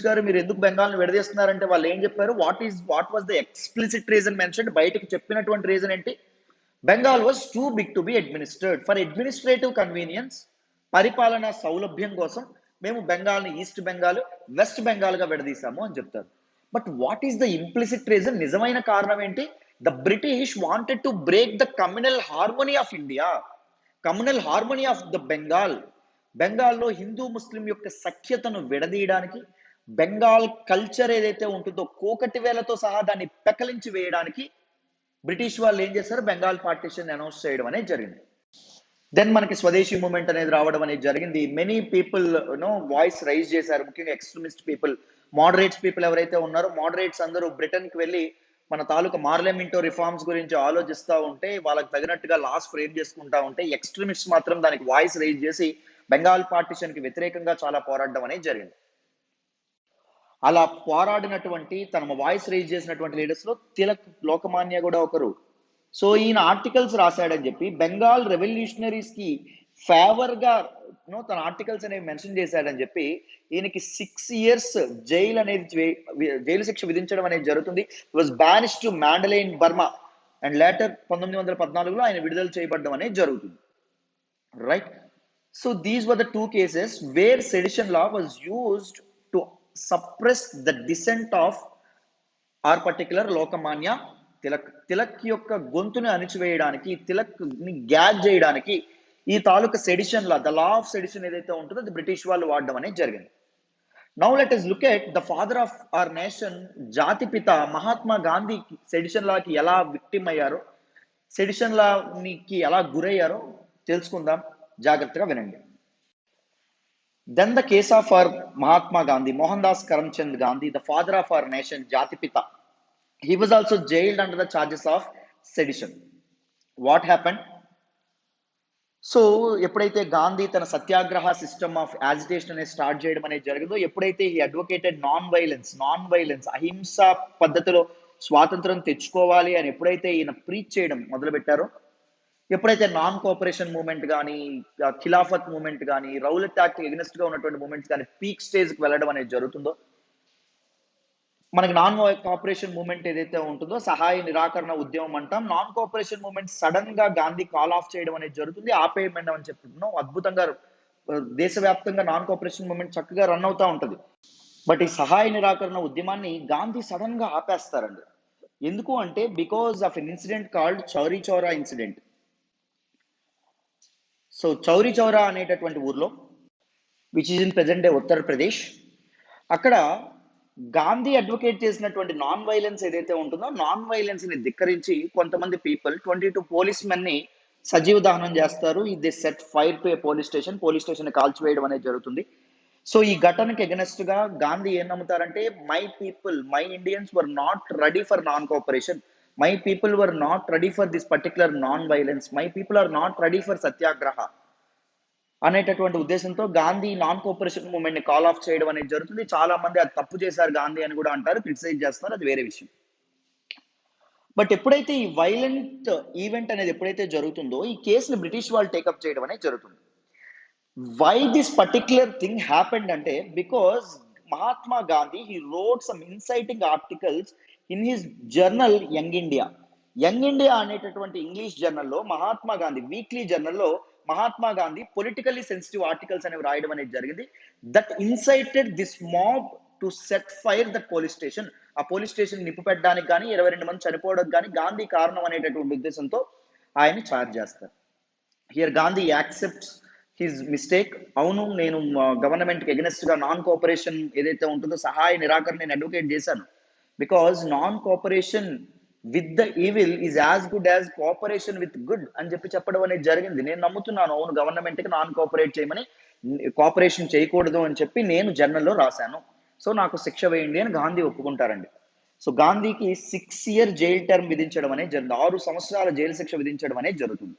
గారు మీరు ఎందుకు బెంగాల్ని విడదీస్తున్నారంటే వాళ్ళు ఏం చెప్పారు, what was the explicit reason mention, బయటకు చెప్పినటువంటి రీజన్ ఏంటి, Bengal was too big to be administered, for administrative convenience, పరిపాలనా సౌలభ్యం కోసం మేము బెంగాల్ని ఈస్ట్ బెంగాల్, వెస్ట్ బెంగాల్ గా విడదీశాము అని చెప్తారు. But what is the implicit reason, నిజమైన కారణం ఏంటి, the British wanted to break the communal harmony of India, communal harmony of the Bengal. బెంగాల్లో హిందూ ముస్లిం యొక్క సఖ్యతను విడదీయడానికి, బెంగాల్ కల్చర్ ఏదైతే ఉంటుందో కోకటి వేలతో సహా దాన్ని పెకలించి వేయడానికి బ్రిటిష్ వాళ్ళు ఏం చేశారు, బెంగాల్ పార్టిషన్ అనౌన్స్ చేయడం అనేది జరిగింది. దెన్ మనకి స్వదేశీ మూవ్మెంట్ అనేది రావడం అనేది జరిగింది. మెనీ పీపుల్ వాయిస్ రైజ్ చేశారు, ముఖ్యంగా ఎక్స్ట్రీమిస్ట్ పీపుల్, మోడరేట్స్ పీపుల్ ఎవరైతే ఉన్నారో, మోడరేట్స్ అందరూ బ్రిటన్కి వెళ్ళి మన తాలూకా పార్లమెంటో రిఫార్మ్స్ గురించి ఆలోచిస్తూ ఉంటే, వాళ్ళకి తగినట్టుగా లాస్ ఫ్రేమ్ చేసుకుంటా ఉంటే, ఎక్స్ట్రీమిస్ట్ మాత్రం దానికి వాయిస్ రైజ్ చేసి బెంగాల్ పార్టిషన్ కి వ్యతిరేకంగా చాలా పోరాడడం అనేది జరిగింది. అలా పోరాడినటువంటి, తన వాయిస్ రైజ్ చేసినటువంటి లీడర్స్ లో తిలక్, లోకమాన్య కూడా ఒకరు. సో ఈయన ఆర్టికల్స్ రాశాడని చెప్పి బెంగాల్ రెవల్యూషనరీస్ కి ఫేవర్ గా తన ఆర్టికల్స్ అనేవి మెన్షన్ చేశాడని చెప్పి ఈయనకి 6 years జైలు అనేది, జైలు శిక్ష విధించడం అనేది జరుగుతుంది. Was banish to Mandalay Burma and later 1914లో ఆయన విడుదల చేయబడడం అనేది జరుగుతుంది. Right. So these were the 2 cases where sedition law was used to suppress the dissent of our particular Lokmanya Tilak. Tilak యొక్క గొంతుని అణిచివేయడానికి, తిలక్ ని గ్యాగ్ చేయడానికి ఈ తాలూకా sedition law, the law of sedition ఏదైతే ఉంటుందో అది బ్రిటిష్ వాళ్ళు వాడడం అనేది జరిగింది. Now let us look at the father of our nation, జాతిపిత మహాత్మా గాంధీ సెడిషన్ లాకి ఎలా విక్టిమ్ అయ్యారో, సెడిషన్ లాకి ఎలా గురయ్యారో తెలుసుకుందాం. జాగ్రత్తగా వినండి. Then the case of our Mahatma Gandhi, Mohandas Karamchand Gandhi, the father of our nation, జాతిపిత. He was also jailed under the charges of sedition. What happened? So ఎప్పుడైతే గాంధీ తన సత్యాగ్రహ సిస్టమ్ ఆఫ్ యాజిటేషన్ అనేది స్టార్ట్ చేయడం అనేది జరిగిందో, ఎప్పుడైతే ఈ అడ్వకేటెడ్ నాన్ వైలెన్స్, అహింస పద్ధతిలో స్వాతంత్రం తెచ్చుకోవాలి అని ఎప్పుడైతే ఈయన ప్రీచ్ చేయడం మొదలు పెట్టారో, ఎప్పుడైతే నాన్ కోఆపరేషన్ మూవ్మెంట్ కానీ, ఖిలాఫత్ మూవ్మెంట్ కానీ, రౌలట్ యాక్ట్ ఎగ్నెస్ట్ గా ఉన్నటువంటి మూవ్మెంట్స్ కానీ పీక్ స్టేజ్ కి వెళ్ళడం అనేది జరుగుతుందో, మనకి నాన్ కోఆపరేషన్ మూవ్మెంట్ ఏదైతే ఉంటుందో సహాయ నిరాకరణ ఉద్యమం అంటాం. నాన్ కోఆపరేషన్ మూవ్మెంట్ సడన్ గా గాంధీ కాల్ ఆఫ్ చేయడం అనేది జరుగుతుంది, ఆపేయమని అని చెప్తున్నాం. అద్భుతంగా దేశవ్యాప్తంగా నాన్ కోఆపరేషన్ మూవ్మెంట్ చక్కగా రన్ అవుతా ఉంటది. బట్ ఈ సహాయ నిరాకరణ ఉద్యమాన్ని గాంధీ సడన్ గా ఆపేస్తారండి. ఎందుకు అంటే because of an incident called Chauri Chaura incident. So Chauri Chaura అనేటటువంటి ఊర్లో, which is in present day Uttar Pradesh, అక్కడ గాంధీ అడ్వకేట్ చేసినటువంటి నాన్ వైలెన్స్ ఏదైతే ఉంటుందో నాన్ వైలెన్స్ ని ధిక్కరించి కొంతమంది పీపుల్ 22 పోలీస్ మెన్ ని సజీవ దహనం చేస్తారు. ఇది set fire to a police station కాల్చివేయడం అనేది జరుగుతుంది. సో ఈ ఘటనకి ఎగనెస్ట్ గా గాంధీ ఏం నమ్ముతారంటే, my people, my Indians were not ready for non cooperation, my people were not ready for this particular non violence, my people are not ready for satyagraha అనేటటువంటి ఉద్దేశంతో గాంధీ నాన్ కోఆపరేషన్ మూవ్మెంట్ ని కాల్ ఆఫ్ చేయడం అనేది జరుగుతుంది. చాలా మంది అది తప్పు చేశారు గాంధీ అని కూడా అంటారు, క్రిటిసైజ్ చేస్తున్నారు, అది వేరే విషయం. బట్ ఎప్పుడైతే ఈ వైలెంట్ ఈవెంట్ అనేది ఎప్పుడైతే జరుగుతుందో ఈ కేసుని బ్రిటిష్ వాళ్ళు టేకప్ చేయడం అనేది జరుగుతుంది. Why this particular thing happened అంటే, because Mahatma Gandhi he wrote some inciting articles in his journal Young India. Young India అనేటటువంటి ఇంగ్లీష్ జర్నల్లో మహాత్మా గాంధీ వీక్లీ జర్నల్లో Mahatma Gandhi politically sensitive articles అనేవి రాయడం అనేది జరిగింది. That incited this mob to set fire that police station. ఆ పోలీస్ స్టేషన్ నిప్పు పెట్టడానికి కానీ 22 మంది చనిపోవడం కానీ గాంధీ కారణం అనేటటువంటి ఉద్దేశంతో ఆయన్ని ఛార్జ్ చేస్తారు. Here Gandhi accepts his mistake. అవును, నేను గవర్నమెంట్కి ఎగనెస్ట్ గా నాన్ కోఆపరేషన్ ఏదైతే ఉంటుందో సహాయ నిరాకరణ నేను అడ్వకేట్ చేశాను. Because non cooperation with the evil is as good as cooperation with good అని చెప్పడం అనేది జరిగింది. నేను నమ్ముతున్నాను, అవును గవర్నమెంట్కి నాన్ కోఆపరేట్ చేయమని, కోఆపరేషన్ చేయకూడదు అని చెప్పి నేను జర్నల్లో రాశాను. సో నాకు శిక్ష వేయండి అని గాంధీ ఒప్పుకుంటారండి. సో గాంధీకి 6 year జైలు టర్మ్ విధించడం అనేది జరిగింది. 6 సంవత్సరాల జైలు శిక్ష విధించడం అనేది జరుగుతుంది.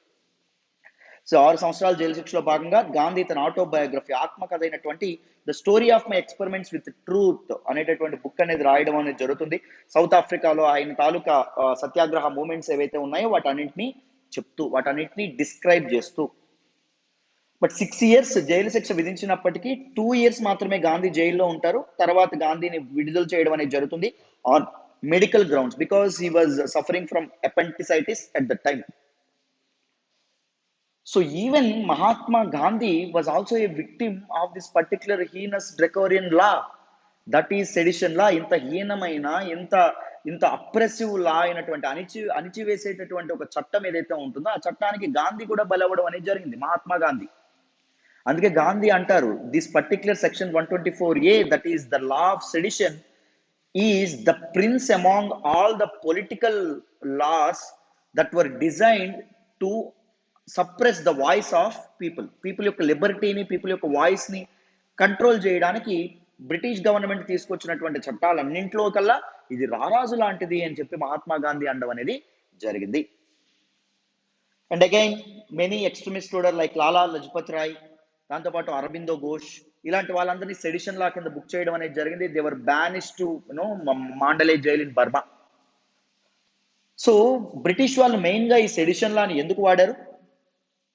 సో 6 సంవత్సరాల జైలు శిక్షలో భాగంగా గాంధీ తన ఆటోబయోగ్రఫీ ఆత్మకథ అయినటువంటి the story of my experiments with truth అనేటటువంటి బుక్ అనేది రాయడం అనేది జరుగుతుంది. సౌత్ ఆఫ్రికాలో ఆయన తాలూకా సత్యాగ్రహ మూమెంట్స్ ఏవైతే ఉన్నాయో వాటన్నింటినీ చెప్తూ, వాటన్నింటినీ డిస్క్రైబ్ చేస్తూ. బట్ 6 years జైలు శిక్ష విధించినప్పటికీ 2 years మాత్రమే గాంధీ జైల్లో ఉంటారు. తర్వాత గాంధీని విడుదల చేయడం అనేది జరుగుతుంది on medical grounds, because he was suffering from appendicitis at the time. So even Mahatma Gandhi was also a victim of this particular heinous Draconian law, that is sedition law. ఇంత హీనమైన ఇంత అప్రెసివ్ లా అయినటువంటి అణిచివేసేటటువంటి ఒక చట్టం ఏదైతే ఉంటుందో ఆ చట్టానికి గాంధీ కూడా బలవడం అనేది జరిగింది, మహాత్మా గాంధీ. అందుకే గాంధీ అంటారు, this particular section 124A, that is the law of sedition, is the prince among all the political laws that were designed to suppress the voice of people యొక్క లిబర్టీని, పీపుల్ యొక్క వాయిస్ ని కంట్రోల్ చేయడానికి బ్రిటిష్ గవర్నమెంట్ తీసుకొచ్చినటువంటి చట్టాలన్నింటిలో కల్లా ఇది రారాజు లాంటిది అని చెప్పి మహాత్మా గాంధీ అనడం అనేది జరిగింది. And again many extremist leader like Lala Lajpat Rai, దాంతోపాటు అరబిందో ఘోష్, ఇలాంటి వాళ్ళందరినీ సెడిషన్ లా కింద బుక్ చేయడం అనేది జరిగింది. They were banish to Mandalay jail in Burma. So British వాళ్ళు మెయిన్ గా ఈ సెడిషన్ లాని ఎందుకు వాడారు?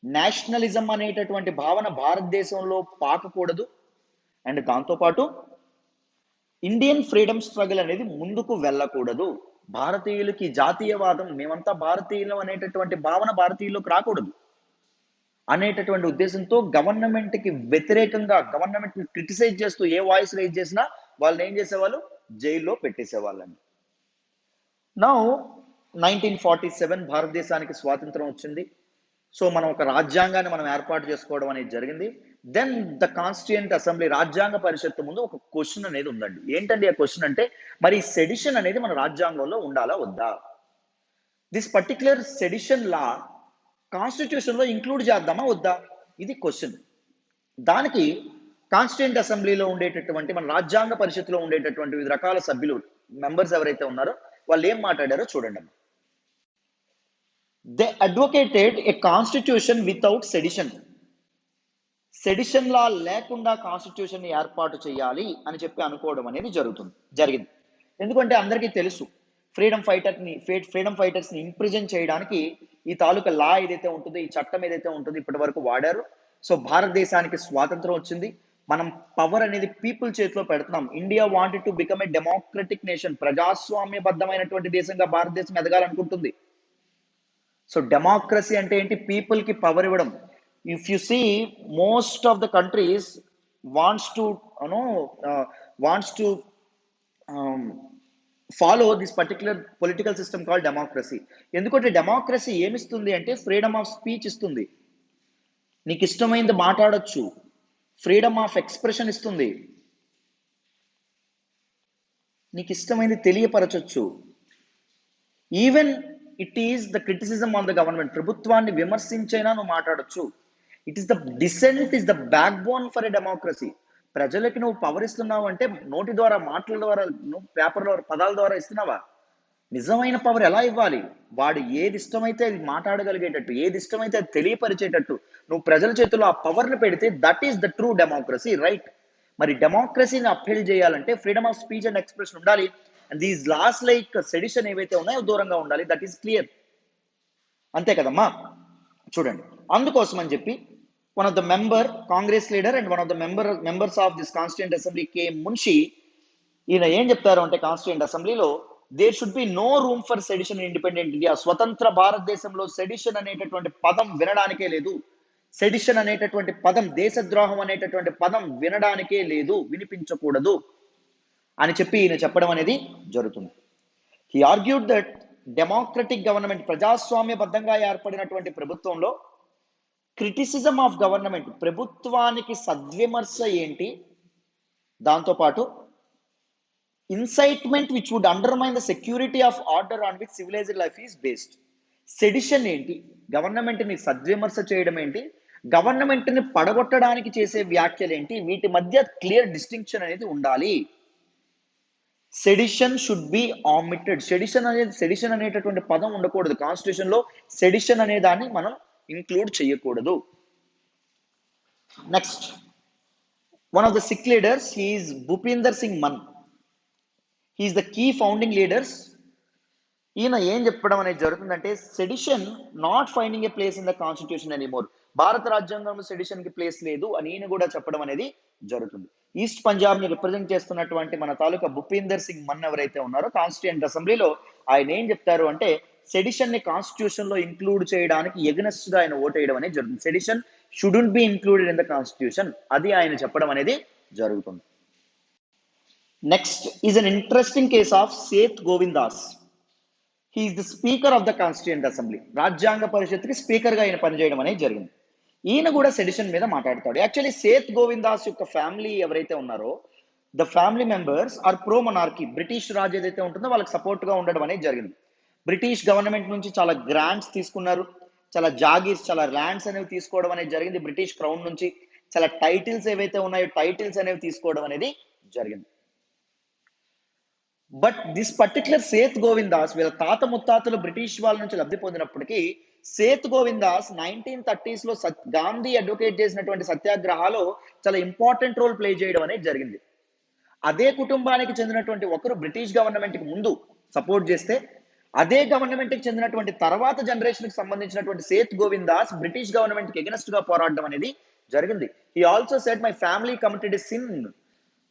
నేషనలిజం అనేటటువంటి భావన భారతదేశంలో పాకకూడదు, అండ్ దాంతోపాటు ఇండియన్ ఫ్రీడమ్ స్ట్రగుల్ అనేది ముందుకు వెళ్ళకూడదు, భారతీయులకి జాతీయవాదం, మేమంతా భారతీయులం అనేటటువంటి భావన భారతీయులకు రాకూడదు అనేటటువంటి ఉద్దేశంతో గవర్నమెంట్ కి వ్యతిరేకంగా, గవర్నమెంట్ ని క్రిటిసైజ్ చేస్తూ ఏ వాయిస్ రైజ్ చేసినా వాళ్ళని ఏం చేసేవాళ్ళు, జైల్లో పెట్టేసేవాళ్ళని. నౌ 1947 భారతదేశానికి స్వాతంత్రం వచ్చింది. సో మనం ఒక రాజ్యాంగాన్ని మనం ఏర్పాటు చేసుకోవడం అనేది జరిగింది. దెన్ ద కాన్స్టిట్యూయెంట్ అసెంబ్లీ, రాజ్యాంగ పరిషత్తు ముందు ఒక క్వశ్చన్ అనేది ఉందండి. ఏంటండి ఆ క్వశ్చన్ అంటే, మరి సెడిషన్ అనేది మన రాజ్యాంగంలో ఉండాలా వద్దా? This particular sedition law constitution లో ఇంక్లూడ్ చేద్దామా వద్దా? ఇది క్వశ్చన్. దానికి కాన్స్టిట్యూయెంట్ అసెంబ్లీలో ఉండేటటువంటి, మన రాజ్యాంగ పరిషత్తులో ఉండేటటువంటి వివిధ రకాల సభ్యులు, మెంబర్స్ ఎవరైతే ఉన్నారో వాళ్ళు ఏం మాట్లాడారో చూడండి. They advocated a constitution without sedition. Sedition law లేకుండా కాన్స్టిట్యూషన్ ని ఏర్పాటు చేయాలి అని చెప్పి అనుకోవడం అనేది జరిగింది. ఎందుకంటే అందరికీ తెలుసు, ఫ్రీడమ్ ఫైటర్స్ ని ఇంప్రిజన్ చేయడానికి ఈ తాలూకా లా ఏదైతే ఉంటుందో, ఈ చట్టం ఏదైతే ఉంటుందో ఇప్పటి వరకు వాడారు. సో భారతదేశానికి స్వాతంత్రం వచ్చింది, మనం పవర్ అనేది పీపుల్ చేతిలో పెడుతున్నాం. India wanted to become a democratic nation, ప్రజాస్వామ్యబద్ధమైనటువంటి దేశంగా భారతదేశం ఎదగాలనుకుంటుంది. సో డెమోక్రసీ అంటే ఏంటి? పీపుల్ కి పవర్ ఇవ్వడం. If you see most of the countries wants to follow this particular political system called democracy. ఎందుకంటే డెమోక్రసీ ఏమిస్తుంది అంటే ఫ్రీడమ్ ఆఫ్ స్పీచ్ ఇస్తుంది, నీకు ఇష్టమైంది మాట్లాడొచ్చు, ఫ్రీడమ్ ఆఫ్ ఎక్స్ప్రెషన్ ఇస్తుంది. నీకు ఇష్టమైంది తెలియపరచొచ్చు. Even it is the criticism on the government, ప్రభుత్వాన్ని విమర్శించైనా నువ్వు మాట్లాడొచ్చు. It is the dissent is the backbone for a democracy. ప్రజలకి నువ్వు పవర్ ఇస్తున్నావు అంటే నోటి ద్వారా, మాటల ద్వారా, నువ్వు పేపర్లో పదాల ద్వారా ఇస్తున్నావా? నిజమైన పవర్ ఎలా ఇవ్వాలి? వాడు ఏది ఇష్టమైతే అది మాట్లాడగలిగేటట్టు, ఏది ఇష్టమైతే అది తెలియపరిచేటట్టు నువ్వు ప్రజల చేతుల్లో ఆ పవర్ని పెడితే that is the true democracy, right? మరి డెమోక్రసీని అప్హెల్డ్ చేయాలంటే freedom of speech and expression ఉండాలి. And these laws like sedition ఏవైతే ఉన్నాయో దూరంగా ఉండాలి. That is clear. అంతే కదమ్మా. చూడండి, అందుకోసం అని చెప్పి one of the member, Congress leader and one of the members of this constituent assembly K Munshi, ఈయన ఏం చెప్తారు అంటే కాన్స్టిట్యూంట్ అసెంబ్లీలో there should be no room for sedition independent India. స్వతంత్ర భారతదేశంలో సెడిషన్ అనేటటువంటి పదం వినడానికే లేదు. సెడిషన్ అనేటటువంటి పదం, దేశద్రోహం అనేటటువంటి పదం వినడానికే లేదు, వినిపించకూడదు అని చెప్పి ఈయన చెప్పడం అనేది జరుగుతుంది. He argued that democratic government, ప్రజాస్వామ్యబద్ధంగా ఏర్పడినటువంటి ప్రభుత్వంలో క్రిటిసిజం ఆఫ్ గవర్నమెంట్, ప్రభుత్వానికి సద్విమర్శ ఏంటి, దాంతోపాటు incitement which would undermine the security of order on which civilised life is based. Sedition ఏంటి, గవర్నమెంట్ని సద్విమర్శ చేయడం ఏంటి, గవర్నమెంట్ని పడగొట్టడానికి చేసే వ్యాఖ్యలు ఏంటి, వీటి మధ్య క్లియర్ డిస్టింక్షన్ అనేది ఉండాలి. Sedition should be omitted. Sedition అనేటటువంటి పదం ఉండకూడదు కాన్స్టిట్యూషన్ లో. సెడిషన్ అనే దాన్ని మనం ఇంక్లూడ్ చేయకూడదు. Next, one of the Sikh leaders he is Bhupinder Singh Mann. He is the key founding leaders. ఈయన ఏం చెప్పడం అనేది జరుగుతుందంటే sedition not finding a place in the constitution anymore. భారత రాజ్యాంగంలో సెడిషన్ కి ప్లేస్ లేదు అని ఈయన కూడా చెప్పడం అనేది జరుగుతుంది. ఈస్ట్ పంజాబ్ ని రిప్రజెంట్ చేస్తున్నటువంటి మన తాలూకా భూపీందర్ సింగ్ మన్ ఎవరైతే ఉన్నారో కాన్స్టిట్యూంట్ అసెంబ్లీలో, ఆయన ఏం చెప్తారు అంటే సెడిషన్ ని కాన్స్టిట్యూషన్ లో ఇంక్లూడ్ చేయడానికి ఎగనెస్ట్ గా ఆయన ఓట్ వేయడం అనేది జరుగుతుంది. Sedition shouldn't be included in the constitution, అది ఆయన చెప్పడం అనేది జరుగుతుంది. Next is an interesting case of Seth Govind Das. He is the speaker of the constituent assembly. రాజ్యాంగ పరిషత్కి స్పీకర్ గా ఆయన పనిచేయడం అనేది జరిగింది. ఈయన కూడా సెడిషన్ మీద మాట్లాడతాడు. యాక్చువల్లీ సేత్ గోవింద్ దాస్ యొక్క ఫ్యామిలీ ఎవరైతే ఉన్నారో the family members are pro monarchy. British Raj ఏదైతే ఉంటుందో వాళ్ళకి సపోర్ట్ గా ఉండడం అనేది జరిగింది. బ్రిటిష్ గవర్నమెంట్ నుంచి చాలా గ్రాంట్స్ తీసుకున్నారు, చాలా జాగీర్స్, చాలా ల్యాండ్స్ అనేవి తీసుకోవడం అనేది జరిగింది బ్రిటిష్ క్రౌన్ నుంచి. చాలా టైటిల్స్ ఏవైతే ఉన్నాయో టైటిల్స్ అనేవి తీసుకోవడం అనేది జరిగింది. But this particular Seth Govind Das, వీళ్ళ తాత ముత్తాతలు బ్రిటిష్ వాళ్ళ నుంచి లబ్ధి పొందినప్పటికీ సేత్ గోవింద్ దాస్ 1930s లో గాంధీ అడ్వకేట్ చేసినటువంటి సత్యాగ్రహాలో చాలా ఇంపార్టెంట్ రోల్ ప్లే చేయడం అనేది జరిగింది. అదే కుటుంబానికి చెందినటువంటి ఒకరు బ్రిటిష్ గవర్నమెంట్ కి ముందు సపోర్ట్ చేస్తే, అదే గవర్నమెంట్ కి చెందినటువంటి తర్వాత జనరేషన్ కి సంబంధించినటువంటి సేత్ గోవింద్ దాస్ బ్రిటిష్ గవర్నమెంట్ కి ఎగనెస్ట్ గా పోరాడడం అనేది జరిగింది. He also said my family committed a sin.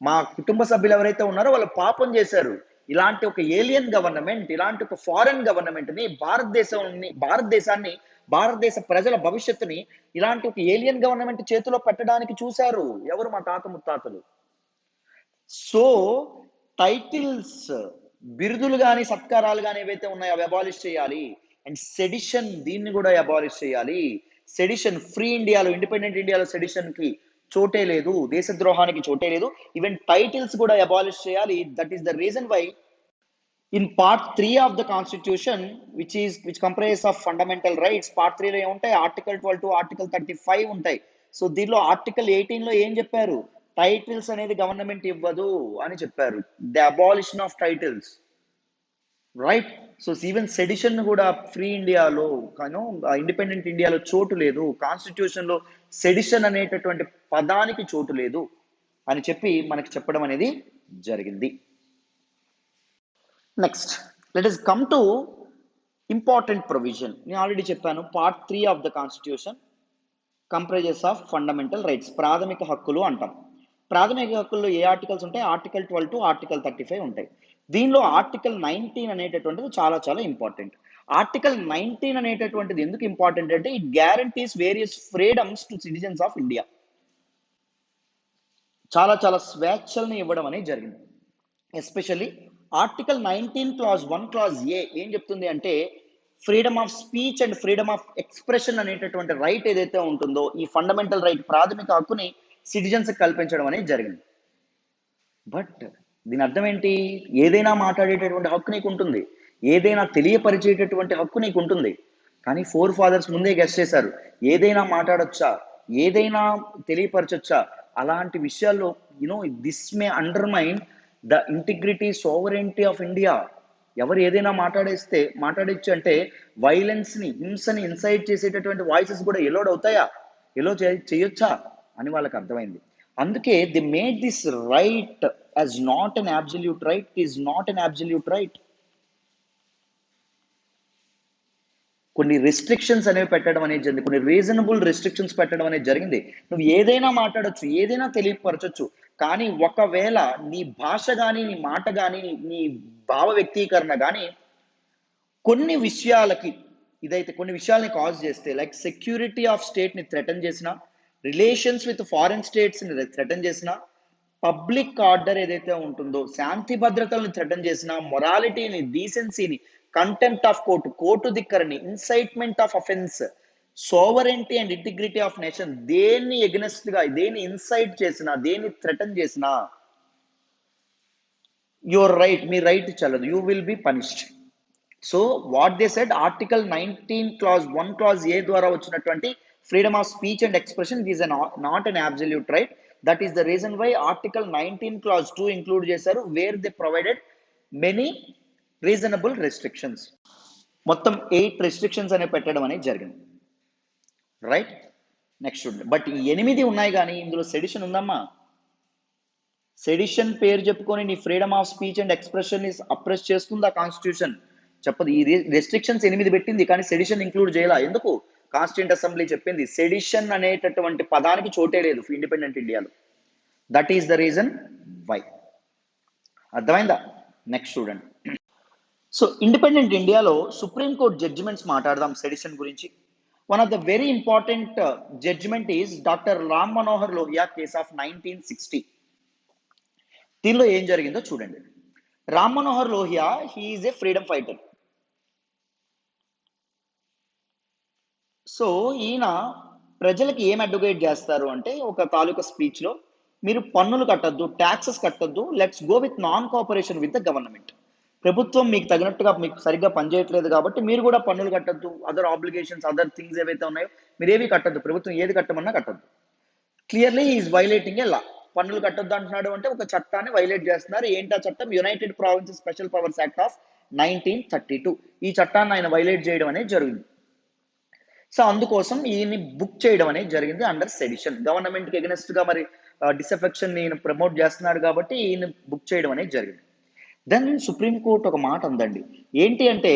మా కుటుంబ సభ్యులు ఎవరైతే ఉన్నారో వాళ్ళు పాపం చేశారు. ఇలాంటి ఒక ఏలియన్ గవర్నమెంట్, ఇలాంటి ఒక ఫారెన్ గవర్నమెంట్ ని, భారతదేశాన్ని, భారతదేశ ప్రజల భవిష్యత్తుని ఇలాంటి ఒక ఏలియన్ గవర్నమెంట్ చేతిలో పెట్టడానికి చూశారు ఎవరు? మా తాత ముత్తాతలు. సో టైటిల్స్, బిరుదులు కానీ సత్కారాలు కానీ ఏవైతే ఉన్నాయో అవి అబాలిష్ చేయాలి. అండ్ సెడిషన్, దీన్ని కూడా అబాలిష్ చేయాలి. సెడిషన్, ఫ్రీ ఇండియాలో, ఇండిపెండెంట్ ఇండియాలో సెడిషన్ కి చోటే లేదు, దేశద్రోహానికి చోటే లేదు. ఈవెన్ టైటిల్స్ కూడా అబాలిష్ చేయాలి. That is the reason why in part 3 of the constitution which comprise of fundamental rights, part 3 లో ఏముంటాయి? ఆర్టికల్ 12 టు ఆర్టికల్ 35 ఉంటాయి. సో దీనిలో ఆర్టికల్ 18 లో ఏం చెప్పారు? టైటిల్స్ అనేది గవర్నమెంట్ ఇవ్వదు అని చెప్పారు. The abolition of titles, right? So even sedition కూడా ఫ్రీ ఇండియాలో, ఇండిపెండెంట్ ఇండియాలో చోటు లేదు. కాన్స్టిట్యూషన్ లో సెడిషన్ అనేటటువంటి పదానికి చోటు లేదు అని చెప్పి మనకి చెప్పడం అనేది జరిగింది. Next let us come to important provision. నేను ఆల్రెడీ చెప్పాను, part 3 of the constitution comprises of fundamental rights, ప్రాథమిక హక్కులు అంటాం. ప్రాథమిక హక్కుల్లో ఏ ఆర్టికల్స్ ఉంటాయి? ఆర్టికల్ 12 టు ఆర్టికల్ 35 ఉంటాయి. దీనిలో ఆర్టికల్ 19 అనేటటువంటిది చాలా చాలా ఇంపార్టెంట్. ఆర్టికల్ 19 అనేటటువంటిది ఎందుకు ఇంపార్టెంట్ అంటే it guarantees various freedoms to citizens of India. చాలా చాలా స్వేచ్ఛల్ని ఇవ్వడం అనేది జరిగింది. ఎస్పెషల్లీ ఆర్టికల్ 19 క్లాజ్ 1 క్లాజ్ ఏ ఏం చెప్తుంది అంటే freedom of speech and freedom of expression అనేటటువంటి రైట్ ఏదైతే ఉంటుందో, ఈ ఫండమెంటల్ రైట్, ప్రాథమిక హక్కుని సిటిజన్స్ కల్పించడం అనేది జరిగింది. బట్ దీని అర్థం ఏంటి? ఏదైనా మాట్లాడేటటువంటి హక్కు నీకు ఉంటుంది, ఏదైనా తెలియపరిచేటటువంటి హక్కు నీకు ఉంటుంది. కానీ ఫోర్ ఫాదర్స్ ముందే గెస్ చేశారు, ఏదైనా మాట్లాడొచ్చా, ఏదైనా తెలియపరచొచ్చా. అలాంటి విషయాల్లో this may undermine the integrity sovereignty of India. ఎవరు ఏదైనా మాట్లాడచ్చు అంటే వైలెన్స్ని, హింసని ఇన్సైట్ చేసేటటువంటి వాయిసెస్ కూడా ఎలోడ్ అవుతాయా, ఎలో చేయొచ్చా అని వాళ్ళకి అర్థమైంది. అందుకే the made this right as not an absolute right, is not an absolute right. కొన్ని రెస్ట్రిక్షన్స్ అనేవి పెట్టడం అనేది జరిగింది, కొన్ని రీజనబుల్ రెస్ట్రిక్షన్స్ పెట్టడం అనేది జరిగింది. నువ్వు ఏదైనా మాట్లాడొచ్చు, ఏదైనా తెలియపరచొచ్చు, కానీ ఒకవేళ నీ భాష కానీ, నీ మాట కానీ, నీ భావ వ్యక్తీకరణ కానీ కొన్ని విషయాలకి కొన్ని విషయాలని కాజ్ చేస్తే, లైక్ సెక్యూరిటీ ఆఫ్ స్టేట్ని థ్రెటన్ చేసిన, రిలేషన్స్ విత్ ఫారెన్ స్టేట్స్ని థ్రెటన్ చేసిన, పబ్లిక్ ఆర్డర్ ఏదైతే ఉంటుందో శాంతి భద్రతలను థ్రెటన్ చేసిన, మొరాలిటీని, డీసెన్సీని, కంటెంప్ట్ ఆఫ్ కోర్టు ధిక్కరని, incitement of offence, sovereignty and integrity of nation, దేన్ని ఎగ్నెస్ట్ గా, దేన్ని ఇన్సైట్ చేసినా, దేన్ని థ్రెటన్ చేసినా యువర్ రైట్, మీ రైట్ చల్లదు, you will be punished. So what they said, article 19 clause 1 clause A ద్వారా వచ్చినటువంటి freedom of speech and expression is not an absolute right. That is the reason why article 19 clause 2 include చేశారు, where they provided many reasonable restrictions. మొత్తం 8 రెస్ట్రిక్షన్స్ అనేవి పెట్టడం అనేది జరిగింది, రైట్. నెక్స్ట్ చూడండి. బట్ ఈ 8 ఉన్నాయి కానీ ఇందులో సెడిషన్ ఉందమ్మా. సెడిషన్ పేరు చెప్పుకొని నీ freedom of speech and expression ని అప్రెస్ చేస్తుందా కాన్స్టిట్యూషన్? చెప్పదు. ఈ రెస్ట్రిక్షన్స్ 8 పెట్టింది కానీ సెడిషన్ ఇంక్లూడ్ చేయాల. ఎందుకు? కాన్స్టిట్యూంట్ అసెంబ్లీ చెప్పింది సెడిషన్ అనేటటువంటి పదానికి చోటే లేదు ఇండిపెండెంట్ ఇండియాలో. That is the reason why. అర్థమైందా? నెక్స్ట్ చూడండి. సో ఇండిపెండెంట్ ఇండియాలో సుప్రీంకోర్టు జడ్జిమెంట్స్ మాట్లాడదాం సెడిషన్ గురించి. One of the very important judgment is doctor Ram Manohar Lohia case of 1960. దీనిలో ఏం జరిగిందో చూడండి. Ram Manohar Lohia, he is a freedom fighter. So ఈయన ప్రజలకి ఏం అడ్వకేట్ చేస్తారు అంటే, ఒక తాలూకా స్పీచ్లో మీరు పన్నులు కట్టద్దు, ట్యాక్సెస్ కట్టద్దు, let's go with non cooperation with the government. ప్రభుత్వం మీకు తగినట్టుగా మీకు సరిగ్గా పనిచేయట్లేదు కాబట్టి మీరు కూడా పన్నులు కట్టద్దు, అదర్ ఆబ్లిగేషన్స్, అదర్ థింగ్స్ ఏవైతే ఉన్నాయో మీరు ఏవి కట్టద్దు, ప్రభుత్వం ఏది కట్టమన్నా కట్టద్దు. క్లియర్లీ ఈజ్ వైలేటింగ్ ఏ లా. పన్నులు కట్టొద్దు అంటున్నాడు అంటే ఒక చట్టాన్ని వైలేట్ చేస్తున్నారు. ఏంటి ఆ చట్టం? United provinces special powers act of 1932. ఈ చట్టాన్ని ఆయన వైలేట్ చేయడం అనేది జరిగింది. సో అందుకోసం ఈయన్ని బుక్ చేయడం అనేది జరిగింది అండర్ సెడిషన్. గవర్నమెంట్కి ఎగనెస్ట్ గా మరి డిసఫెక్షన్ ఈయన ప్రమోట్ చేస్తున్నాడు కాబట్టి ఈయన బుక్ చేయడం అనేది జరిగింది. దెన్ సుప్రీంకోర్టు ఒక మాట ఉందండి, ఏంటి అంటే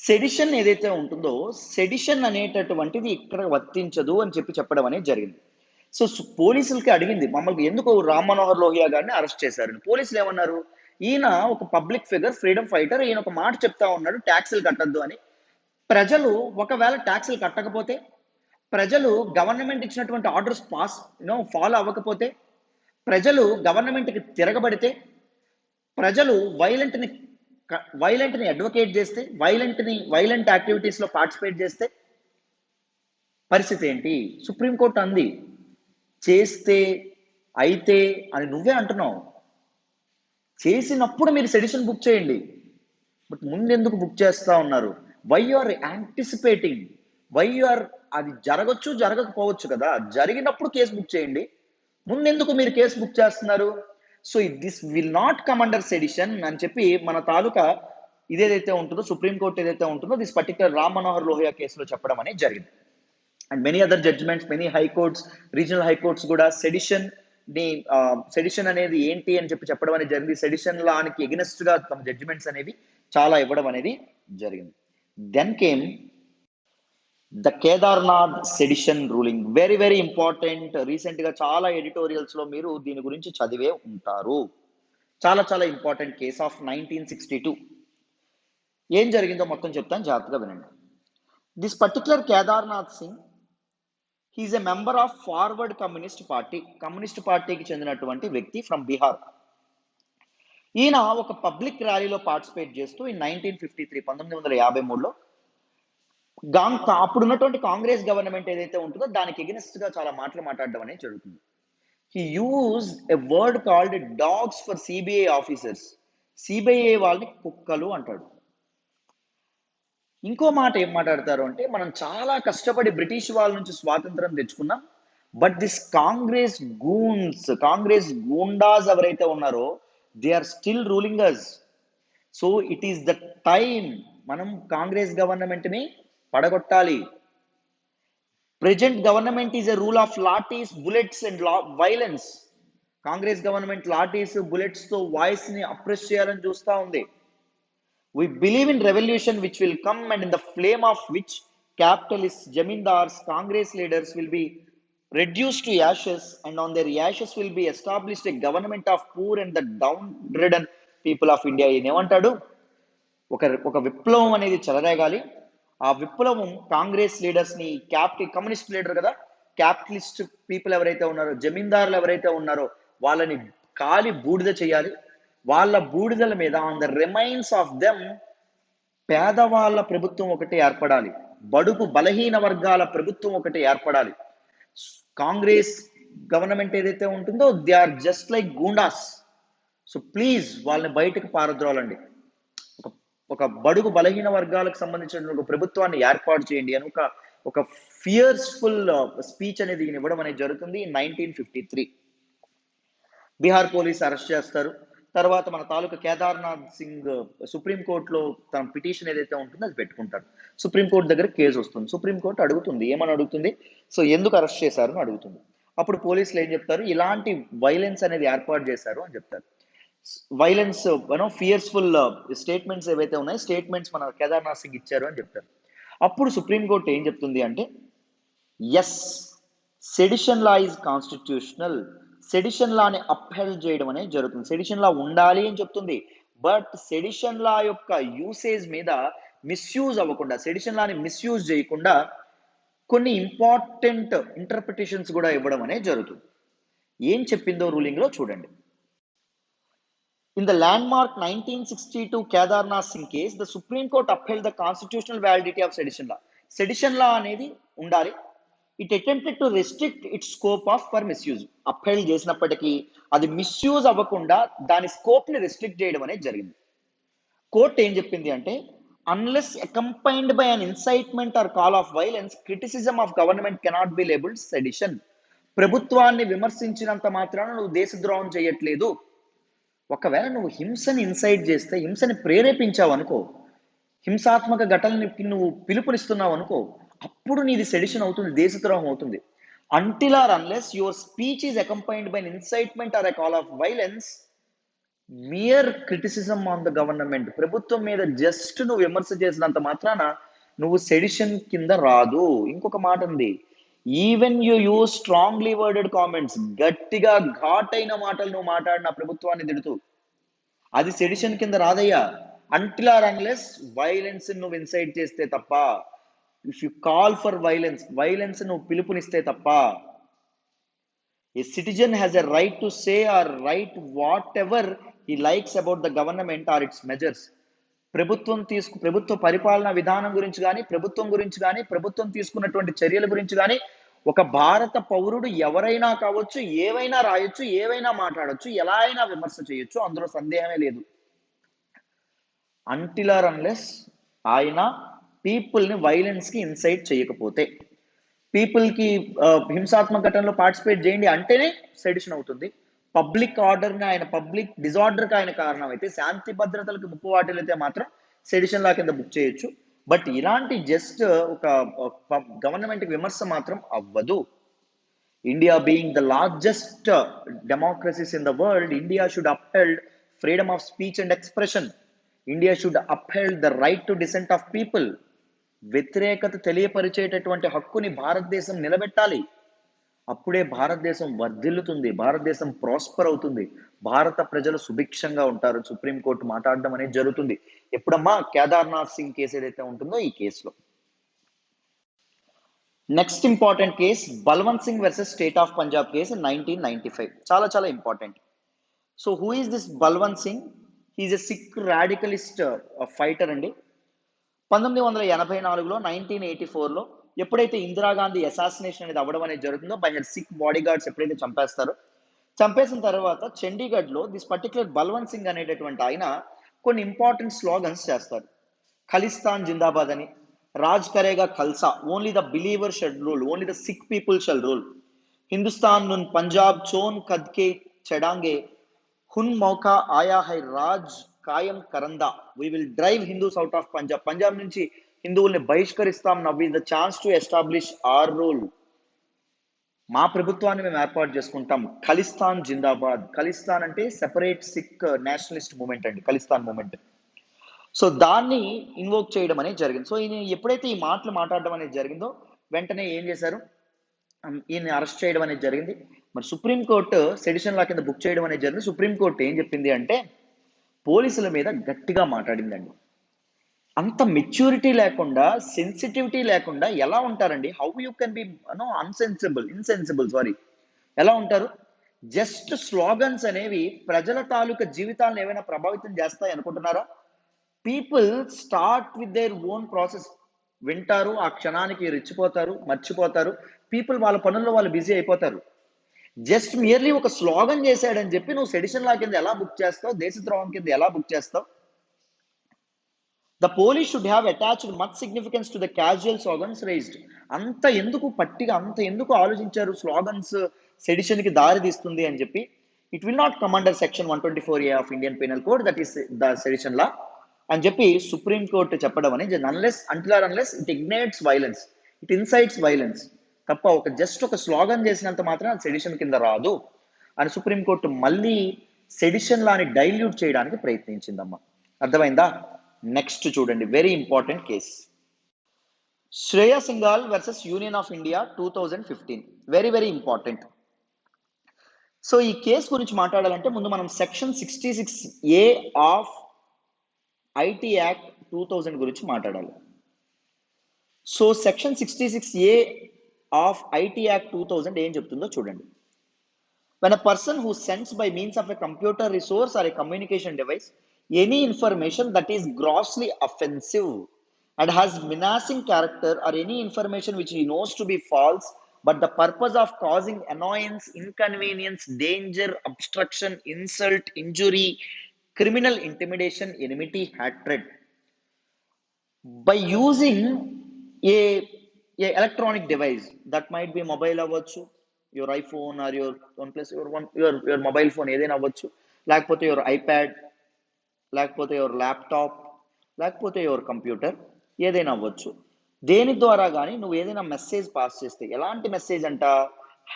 సెడిషన్ ఏదైతే ఉంటుందో సెడిషన్ అనేటటువంటిది ఇక్కడ వర్తించదు అని చెప్పడం అనేది జరిగింది. సో పోలీసులకి అడిగింది, మమ్మల్ని ఎందుకు రామ్ మనోహర్ లోహియా గారిని అరెస్ట్ చేశారని. పోలీసులు ఏమన్నారు, ఈయన ఒక పబ్లిక్ ఫిగర్, ఫ్రీడమ్ ఫైటర్, ఈయన ఒక మాట చెప్తా ఉన్నాడు ట్యాక్సులు కట్టద్దు అని. ప్రజలు ఒకవేళ ట్యాక్సులు కట్టకపోతే, ప్రజలు గవర్నమెంట్ ఇచ్చినటువంటి ఆర్డర్స్ ఫాలో అవ్వకపోతే, ప్రజలు గవర్నమెంట్కి తిరగబడితే, ప్రజలు వైలెంట్ని అడ్వకేట్ చేస్తే, వైలెంట్ యాక్టివిటీస్లో పార్టిసిపేట్ చేస్తే పరిస్థితి ఏంటి? సుప్రీంకోర్టు అంది చేస్తే అయితే అని నువ్వే అంటున్నావు. చేసినప్పుడు మీరు సెడిషన్ బుక్ చేయండి, బట్ ముందెందుకు బుక్ చేస్తా ఉన్నారు? Why you are anticipating, why you are, అది జరగచ్చు జరగకపోవచ్చు కదా, జరిగినప్పుడు కేసు బుక్ చేయండి, ముందెందుకు మీరు కేసు బుక్ చేస్తున్నారు? So this will not come under sedition అని చెప్పి మన తాలూకా ఇదేదైతే ఉంటుందో సుప్రీంకోర్టు ఏదైతే ఉంటుందో దిస్ పర్టికులర్ రామ్ మనోహర్ లోహియా కేసులో చెప్పడం అనేది జరిగింది. And many other judgments, many high courts, regional high courts కూడా సెడిషన్ అనేది ఏంటి అని చెప్పడం అనేది జరిగింది. సెడిషన్ లానికి ఎగనెస్ట్ గా తమ జడ్జిమెంట్స్ అనేవి చాలా ఇవ్వడం అనేది జరిగింది. Then came the Kedarnath sedition ruling. Very very important. Recent గా చాలా ఎడిటోరియల్స్ లో మీరు దీని గురించి చదివే ఉంటారు. చాలా చాలా ఇంపార్టెంట్ కేస్ ఆఫ్ 1962. ఏం జరిగిందో మొత్తం చెప్తాను, జాగ్రత్తగా వినండి. This particular Kedarnath Singh, he is a member of forward communist party. Communist పార్టీకి చెందినటువంటి వ్యక్తి ఫ్రమ్ బీహార్. ఈయన ఒక పబ్లిక్ ర్యాలీలో పార్టిసిపేట్ చేస్తూ 1953లో అప్పుడున్నటువంటి కాంగ్రెస్ గవర్నమెంట్ ఏదైతే ఉంటుందో దానికి ఎగెనిస్ట్ గా చాలా మాటలు మాట్లాడడం అనేది జరుగుతుంది. He use a word called dogs for CBI officers. CBI వాళ్ళని కుక్కలు అంటాడు. ఇంకో మాట ఏం మాట్లాడతారు అంటే, మనం చాలా కష్టపడి బ్రిటిష్ వాళ్ళ నుంచి స్వాతంత్రం తెచ్చుకున్నాం, బట్ దిస్ కాంగ్రెస్ గూండాస్ ఎవరైతే ఉన్నారో they are still ruling us. So it is the time మనం కాంగ్రెస్ గవర్నమెంట్ ని పడగొట్టాలి. Present government is a rule of lathis, bullets and violence. Congress government lathis, bullets తో వాయిస్ ని అప్రెస్ చేయాలని చూస్తా ఉంది. We believe in revolution which will come, and in the flame of which capitalists, jamindars, Congress leaders will be reduced to ashes, and on their ashes will be established a government of poor and the downtrodden people of India. ఏమంటాడు? ఒక విప్లవం అనేది చెలరేగాలి. ఆ విప్లవం కాంగ్రెస్ లీడర్స్ ని, కమ్యూనిస్ట్ లీడర్ కదా, క్యాపిటలిస్ట్ పీపుల్ ఎవరైతే ఉన్నారో, జమీందారులు ఎవరైతే ఉన్నారో వాళ్ళని కాలి బూడిద చేయాలి. వాళ్ళ బూడిదల మీద on the remains of them పేదవాళ్ళ ప్రభుత్వం ఒకటి ఏర్పడాలి, బడుగు బలహీన వర్గాల ప్రభుత్వం ఒకటి ఏర్పడాలి. కాంగ్రెస్ గవర్నమెంట్ ఏదైతే ఉంటుందో they are just like goondas. So please వాళ్ళని బయటకు పారద్రోలండి. ఒక బడుగు బలహీన వర్గాలకు సంబంధించిన ఒక ప్రభుత్వాన్ని ఏర్పాటు చేయండి అని ఒక ఫియర్స్ఫుల్ స్పీచ్ అనేది ఈయన ఇవ్వడం అనేది జరుగుతుంది 1953. బీహార్ పోలీస్ అరెస్ట్ చేస్తారు. తర్వాత మన తాలూకా కేదార్నాథ్ సింగ్ సుప్రీంకోర్టులో తన పిటిషన్ ఏదైతే ఉంటుందో అది పెట్టుకుంటారు. సుప్రీంకోర్టు దగ్గర కేసు వస్తుంది. సుప్రీంకోర్టు అడుగుతుంది, ఏమని అడుగుతుంది? సో ఎందుకు అరెస్ట్ చేశారు అని అడుగుతుంది. అప్పుడు పోలీసులు ఏం చెప్తారు? ఇలాంటి వైలెన్స్ అనేది ఏర్పాటు చేశారు అని చెప్తారు. వైలెన్స్ ఫియర్స్ఫుల్ స్టేట్మెంట్స్ ఏవైతే ఉన్నాయో స్టేట్మెంట్స్ మన కేదార్నాథ్ సింగ్ ఇచ్చారు అని చెప్తారు. అప్పుడు సుప్రీంకోర్టు ఏం చెప్తుంది అంటే, yes, sedition law is constitutional. సెడిషన్ లాని అప్హెల్డ్ చేయడం అనేది జరుగుతుంది. సెడిషన్ లా ఉండాలి అని చెప్తుంది. బట్ సెడిషన్ లా యొక్క యూసేజ్ మీద మిస్యూజ్ అవ్వకుండా, సెడిషన్ లాని మిస్యూజ్ చేయకుండా కొన్ని ఇంపార్టెంట్ ఇంటర్ప్రిటేషన్స్ కూడా ఇవ్వడం అనేది జరుగుతుంది. ఏం చెప్పిందో రూలింగ్ లో చూడండి. In the landmark 1962 Kedarnath Singh case, the Supreme Court upheld the constitutional validity of sedition law. Sedition law అనేది ఉండాలి. It attempted to restrict its scope of for misuse. Upheld చేసినప్పటికీ అది మిస్యూజ్ అవ్వకుండా దాని స్కోప్ ని రెస్ట్రిక్ట్ చేయడం అనేది జరిగింది. కోర్టు ఏం చెప్పింది అంటే, unless accompanied by an incitement or call of violence, criticism of government cannot be labeled sedition. ప్రభుత్వాన్ని విమర్శించినంత మాత్రాన నువ్వు దేశద్రోహం చేయట్లేదు. ఒకవేళ నువ్వు హింసని ఇన్సైట్ చేస్తే, హింసని ప్రేరేపించావు అనుకో, హింసాత్మక ఘటనలకి నువ్వు పిలుపునిస్తున్నావు అనుకో, అప్పుడు నీది సెడిషన్ అవుతుంది, దేశద్రోహం అవుతుంది. Until or unless your speech is accompanied by incitement or a call of violence, mere criticism on the government, ప్రభుత్వం మీద జస్ట్ నువ్వు విమర్శ చేసినంత మాత్రాన నువ్వు సెడిషన్ కింద రాదు. ఇంకొక మాట ఉంది, even you use strongly worded comments, గట్టిగా ఘాటైన మాటలు నువ్వు మాట్లాడిన ప్రభుత్వాన్ని తిడుతూ, అది సెడిషన్ కింద రాదయ్యా. అంటిల్ ఆర్ అన్లెస్ వైలెన్స్ నువ్వు ఇన్సైట్ చేస్తే తప్ప, if you call for violence నువ్వు పిలుపునిస్తే తప్ప. A citizen has a right to say or write whatever he likes about the government or its measures. ప్రభుత్వ పరిపాలన విధానం గురించి కానీ, ప్రభుత్వం గురించి కానీ, ప్రభుత్వం తీసుకున్నటువంటి చర్యల గురించి కానీ ఒక భారత పౌరుడు ఎవరైనా కావచ్చు, ఏవైనా రాయొచ్చు, ఏవైనా మాట్లాడొచ్చు, ఎలా అయినా విమర్శ చేయొచ్చు, అందులో సందేహమే లేదు. అంటిల్ ఆర్ అన్లెస్ ఆయన పీపుల్ని వైలెన్స్కి ఇన్సైట్ చేయకపోతే, పీపుల్కి హింసాత్మక ఘటనలో పార్టిసిపేట్ చేయండి అంటేనే సెడిషన్ అవుతుంది. పబ్లిక్ ఆర్డర్ని ఆయన పబ్లిక్ డిజార్డర్కి ఆయన కారణం అయితే, శాంతి భద్రతలకు ముప్పు వాటిల్లైతే మాత్రం సెడిషన్ లా కింద బుక్ చేయొచ్చు. బట్ ఇలాంటి జస్ట్ ఒక గవర్నమెంట్ విమర్శ మాత్రం అవ్వదు. India being the largest democracies in the world, India should upheld freedom of speech and expression. India should upheld the right to dissent of people. వ్యతిరేకత తెలియపరిచేటటువంటి హక్కుని భారతదేశం నిలబెట్టాలి. అప్పుడే భారతదేశం వర్ధిల్లుతుంది, భారతదేశం ప్రాస్పర్ అవుతుంది, భారత ప్రజలు సుభిక్షంగా ఉంటారు. సుప్రీంకోర్టు మాట్లాడడం అనేది జరుగుతుంది. ఎప్పుడమ్మా? కేదార్నాథ్ సింగ్ కేసు ఏదైతే ఉంటుందో ఈ కేసులో. Next important case Balwant Singh versus state of Punjab case 1995. చాలా చాలా important. So who is this Balwant Singh? He is a Sikh radicalist fighter అండి. 1984లో 1984లో ఎప్పుడైతే ఇందిరాగాంధీ అసాసినేషన్ అనేది అవ్వడం అనేది జరుగుతుందో, by her Sikh bodyguards ఎప్పుడైతే చంపేస్తారో, చంపేసిన తర్వాత చండీగఢ్లో దిస్ పర్టికులర్ బల్వంత్ సింగ్ అనేటటువంటి ఆయన కొన్ని ఇంపార్టెంట్ స్లోగన్స్ చేస్తారు. ఖలిస్తాన్ జిందాబాద్ అని, రాజ్ కరేగా Khalsa, only the believer shall rule, only the Sikh people shall rule, Hindustan నున్ పంజాబ్ చోన్ కద్కే చెడాంగే, హున్ మౌకా ఆయా హై రాజ్ కాయం కరందా, we will drive Hindus out of Punjab, Punjab నుంచి హిందువుల్ని బహిష్కరిస్తాం, now is the chance to establish are rule, మా ప్రభుత్వాన్ని మేము ఏర్పాటు చేసుకుంటాం, ఖలిస్తాన్ జిందాబాద్. ఖలిస్తాన్ అంటే సెపరేట్ సిక్ నేషనలిస్ట్ మూమెంట్ అండి, ఖలిస్తాన్ మూమెంట్. సో దాన్ని ఇన్వోక్ చేయడం అనేది జరిగింది. సో ఈయన ఎప్పుడైతే ఈ మాటలు మాట్లాడడం అనేది జరిగిందో వెంటనే ఏం చేశారు, ఈయన్ని అరెస్ట్ చేయడం అనేది జరిగింది. మరి సుప్రీంకోర్టు సెడిషన్ లా కింద బుక్ చేయడం అనేది జరిగింది. సుప్రీంకోర్టు ఏం చెప్పింది అంటే పోలీసుల మీద గట్టిగా మాట్లాడిందండి. అంత మెచ్యూరిటీ లేకుండా, సెన్సిటివిటీ లేకుండా ఎలా ఉంటారండి? How you can be insensible sorry, ఎలా ఉంటారు? జస్ట్ స్లోగన్స్ అనేవి ప్రజల తాలూకా జీవితాలను ఏమైనా ప్రభావితం చేస్తాయి అనుకుంటున్నారా? People start with their own process, వింటారు, ఆ క్షణానికి రెచ్చిపోతారు, మర్చిపోతారు, పీపుల్ వాళ్ళ పనుల్లో వాళ్ళు బిజీ అయిపోతారు. జస్ట్ మియర్లీ ఒక స్లోగన్ చేశాడని చెప్పి నువ్వు సెడిషన్ లా కింద ఎలా బుక్ చేస్తావు, దేశద్రోహం కింద ఎలా బుక్ చేస్తావు? The police should have attached much significance to the casual slogans raised. అంత ఎందుకు పట్టిగా, అంత ఎందుకు ఆలోచించారు స్లోగన్స్ సెడిషన్ కి దారి తీస్తుంది అని చెప్పి? It will not come under section 124A of Indian penal code, that is the sedition law అని చెప్పి సుప్రీం కోర్టు చెప్పడం అనేది, unless it ignites violence, it incites violence తప్ప ఒక జస్ట్ ఒక స్లోగన్ చేసినంత మాత్రం సెడిషన్ కింద రాదు అని సుప్రీంకోర్టు మళ్ళీ సెడిషన్ లాని డైల్యూట్ చేయడానికి ప్రయత్నించిందమ్మా. అర్థమైందా? నెక్స్ట్ చూడండి, very important case, Shreya Singhal versus union of India 2015. Very very important. So ఈ కేసు గురించి మాట్లాడాలంటే ముందు మనం section 66A of IT act 2000 గురించి మాట్లాడాలి. So section 66A of IT act 2000 ఏం చెప్తుందో చూడండి. When a person who sends by means of a computer resource or a communication device any information that is grossly offensive and has menacing character, or any information which he knows to be false but the purpose of causing annoyance, inconvenience, danger, obstruction, insult, injury, criminal intimidation, enmity, hatred, by using a electronic device, that might be mobile అవ్వచ్చు, your iPhone or your OnePlus, your mobile phone ఏదైనా అవ్వచ్చు, లేకపోతే your iPad, లేకపోతే your laptop, లేకపోతే your కంప్యూటర్, ఏదైనా అవ్వచ్చు. దేని ద్వారా కానీ నువ్వు ఏదైనా మెసేజ్ పాస్ చేస్తే, ఎలాంటి మెసేజ్ అంట?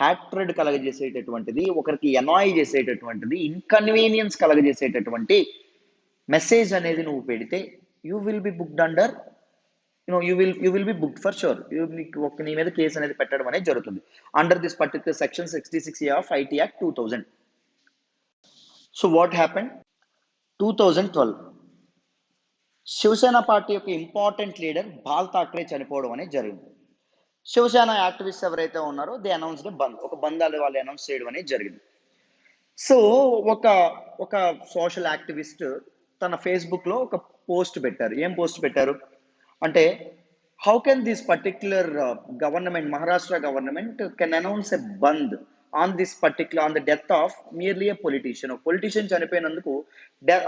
హ్యాట్రెడ్ కలగజేసేటటువంటిది, ఒకరికి ఎనాయ్ చేసేటటువంటిది, ఇన్కన్వీనియన్స్ కలగజేసేటటువంటి మెసేజ్ అనేది నువ్వు పెడితే you will be booked under, you will be booked for sure. నీ మీద కేసు అనేది పెట్టడం అనేది జరుగుతుంది under this particular section 66A of IT act 2000. So what happen? 2012 Shiv Sena party యొక్క ఇంపార్టెంట్ లీడర్ బాల్ ఠాక్రే చనిపోవడం అనేది జరిగింది. శివసేన యాక్టివిస్ట్ ఎవరైతే ఉన్నారో దే అనౌన్స్డ్ బంద్, ఒక బంద్ వాళ్ళు అనౌన్స్ చేయడం అనేది జరిగింది. సో ఒక ఒక సోషల్ యాక్టివిస్ట్ తన ఫేస్బుక్ లో ఒక పోస్ట్ పెట్టారు. ఏం పోస్ట్ పెట్టారు అంటే, how can this particular government, Maharashtra government can announce a bandh on this particular on the death of merely a politician. ఒక పొలిటీషియన్ చనిపోయినందుకు